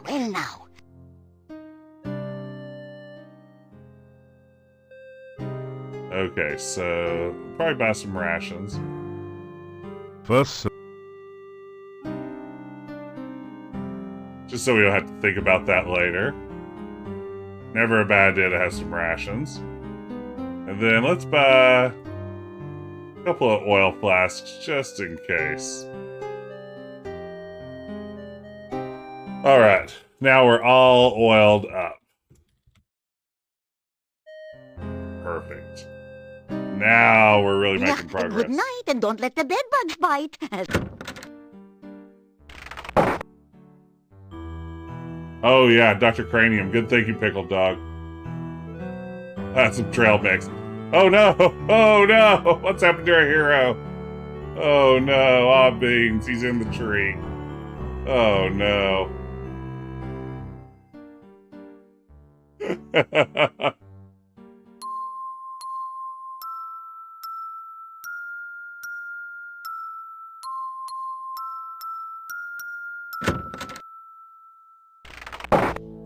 Well now. Okay, so probably buy some rations. First... Just so we don't have to think about that later. Never a bad idea to have some rations. And then let's buy a couple of oil flasks just in case. Alright, now we're all oiled up. Perfect. Now we're really making progress. Good night, and don't let the bedbugs bite. Oh yeah, Dr. Cranium. Good thinking, Pickled Dog. That's some trail mix. Oh no! Oh no! What's happened to our hero? Oh no, Aw Beans, he's in the tree. Oh no.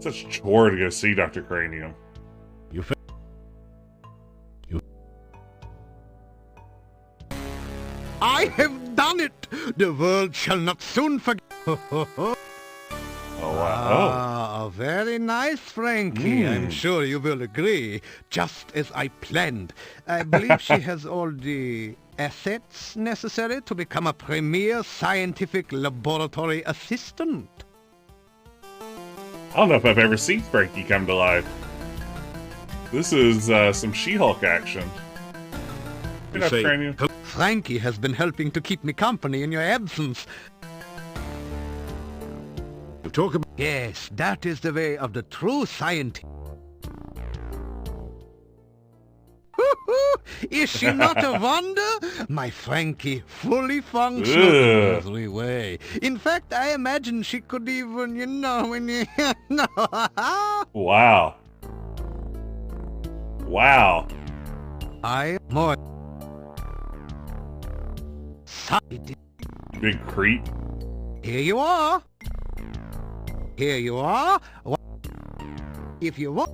Such a chore to go see Dr. Cranium. I have done it! The world shall not soon forget. Oh, wow. Very nice, Frankie. I'm sure you will agree. Just as I planned. I believe she has all the assets necessary to become a premier scientific laboratory assistant. I don't know if I've ever seen Frankie come to life. This is some She-Hulk action. Good enough, Cranium. Frankie has been helping to keep me company in your absence. You talk about... Yes, that is the way of the true scientist. Is she not a wonder? My Frankie, fully functional in every way. In fact, I imagine she could even, you know, when you... Wow. Wow. More... Big creep. Here you are. Here you are. If you want...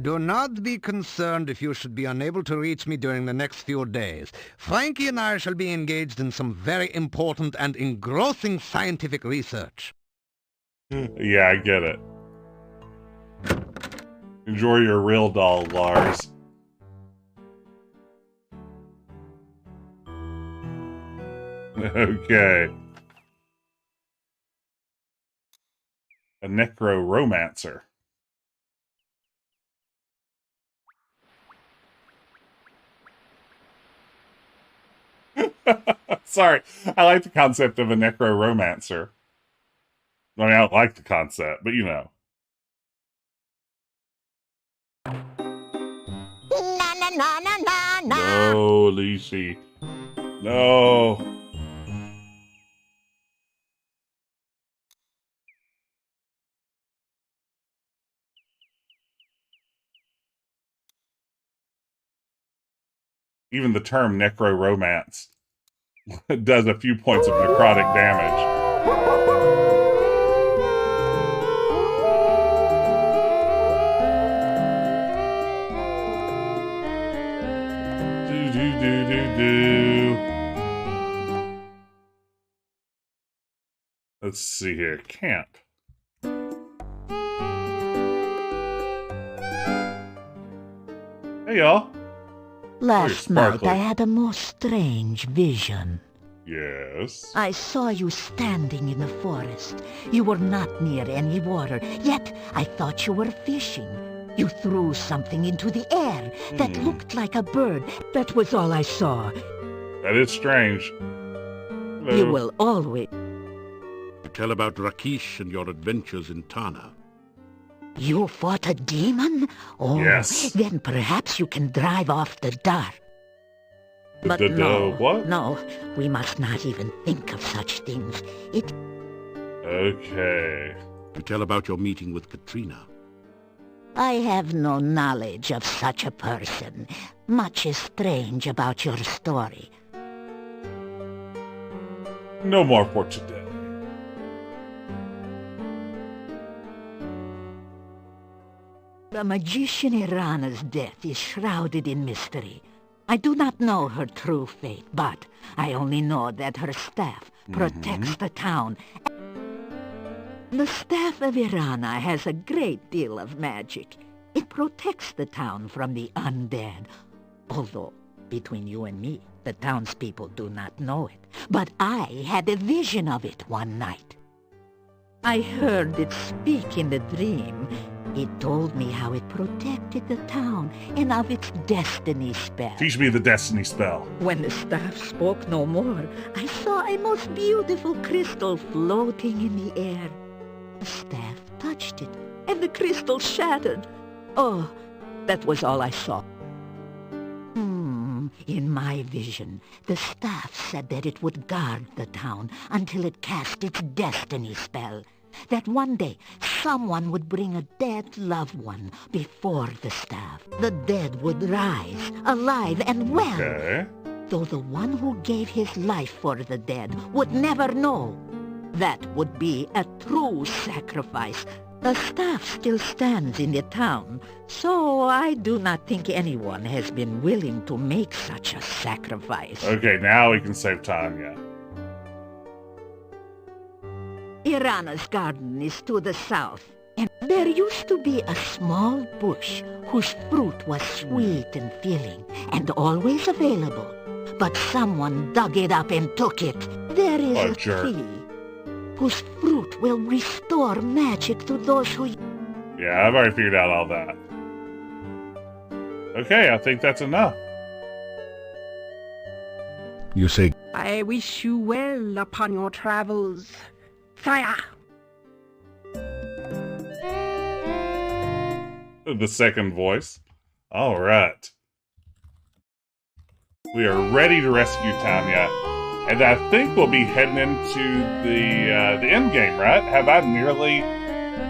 Do not be concerned if you should be unable to reach me during the next few days. Frankie and I shall be engaged in some very important and engrossing scientific research. Yeah, I get it. Enjoy your real doll, Lars. Okay. A necro-romancer. Sorry, I like the concept of a necro-romancer. I mean, I don't like the concept, but you know. Na na na na na na. No, Leshy. No. Even the term necro-romance does a few points of necrotic damage. Let's see here. Camp. Hey, y'all. Last night I had a most strange vision. Yes? I saw you standing in the forest. You were not near any water, yet I thought you were fishing. You threw something into the air that looked like a bird. That was all I saw. That is strange. Hello. You will always... Tell about Rakesh and your adventures in Tana. You fought a demon? Oh, yes. Then perhaps you can drive off the dark. But no, what? No, we must not even think of such things. It... Okay. To tell about your meeting with Katrina. I have no knowledge of such a person. Much is strange about your story. No more for today. The magician Irana's death is shrouded in mystery. I do not know her true fate, but I only know that her staff protects the town. The staff of Irana has a great deal of magic. It protects the town from the undead. Although, between you and me, the townspeople do not know it. But I had a vision of it one night. I heard it speak in the dream. It told me how it protected the town and of its destiny spell. Teach me the destiny spell. When the staff spoke no more, I saw a most beautiful crystal floating in the air. The staff touched it, and the crystal shattered. Oh, that was all I saw. In my vision, the staff said that it would guard the town until it cast its destiny spell. That one day, someone would bring a dead loved one before the staff. The dead would rise, alive and well. Okay. Though the one who gave his life for the dead would never know. That would be a true sacrifice. The staff still stands in the town, so I do not think anyone has been willing to make such a sacrifice. Okay, now we can save Tanya. Irana's garden is to the south, and there used to be a small bush whose fruit was sweet and filling and always available. But someone dug it up and took it. There is a tree whose fruit will restore magic to those who... Yeah, I've already figured out all that. Okay, I think that's enough. You say... I wish you well upon your travels, sire. The second voice. All right. We are ready to rescue Tanya. And I think we'll be heading into the end game, right? Have I nearly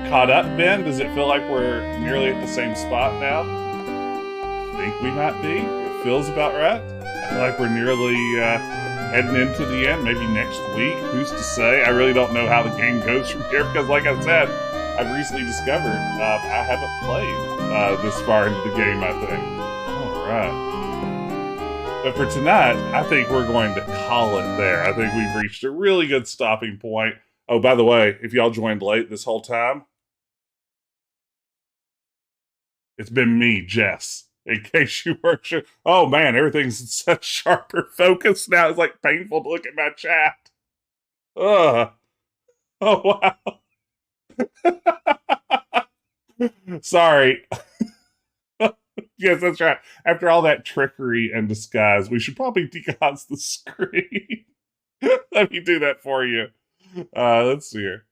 caught up, Ben? Does it feel like we're nearly at the same spot now? I think we might be. It feels about right. I feel like we're nearly heading into the end, maybe next week. Who's to say? I really don't know how the game goes from here because, like I said, I've recently discovered I haven't played this far into the game, I think. All right. But for tonight, I think we're going to call it there. I think we've reached a really good stopping point. Oh, by the way, if y'all joined late this whole time, it's been me, Jess. In case you weren't sure. Oh man, everything's in such sharper focus now. It's like painful to look at my chat. Ugh. Oh wow. Sorry. Yes, that's right. After all that trickery and disguise, we should probably decons the screen. Let me do that for you. Let's see here.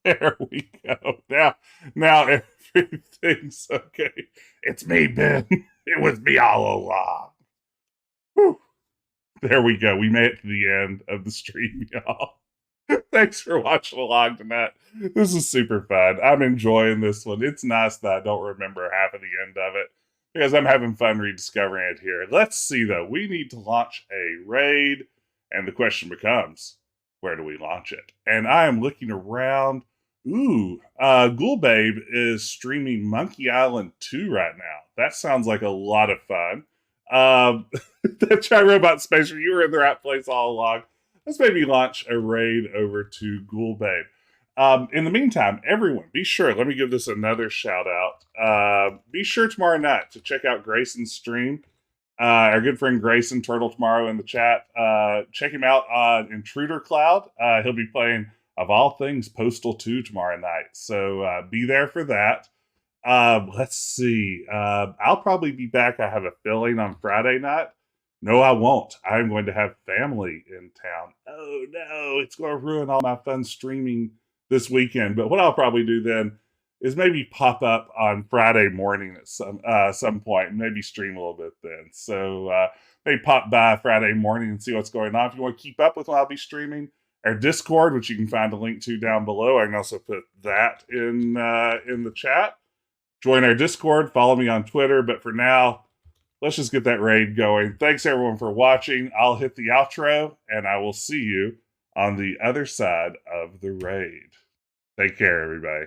There we go. Now everything's okay. It's me, Ben. It was me all along. Whew. There we go. We made it to the end of the stream, y'all. Thanks for watching along tonight. This is super fun. I'm enjoying this one. It's nice that I don't remember half of the end of it because I'm having fun rediscovering it here. Let's see, though. We need to launch a raid, and the question becomes, where do we launch it? And I am looking around. Ooh, Ghoul Babe is streaming Monkey Island 2 right now. That sounds like a lot of fun. That Try Robot Spacer, you were in the right place all along. Let's maybe launch a raid over to Ghoul Babe. In the meantime, everyone, be sure, let me give this another shout out. Be sure tomorrow night to check out Grayson's stream. Our good friend Grayson, Turtle tomorrow in the chat. Check him out on Intruder Cloud. He'll be playing, of all things, Postal 2 tomorrow night. So be there for that. Let's see. I'll probably be back, I have a feeling, on Friday night. No, I won't. I'm going to have family in town. Oh, no. It's going to ruin all my fun streaming this weekend. But what I'll probably do then is maybe pop up on Friday morning at some point and maybe stream a little bit then. So maybe pop by Friday morning and see what's going on. If you want to keep up with what I'll be streaming, our Discord, which you can find a link to down below. I can also put that in the chat. Join our Discord. Follow me on Twitter. But for now, let's just get that raid going. Thanks, everyone, for watching. I'll hit the outro, and I will see you on the other side of the raid. Take care, everybody.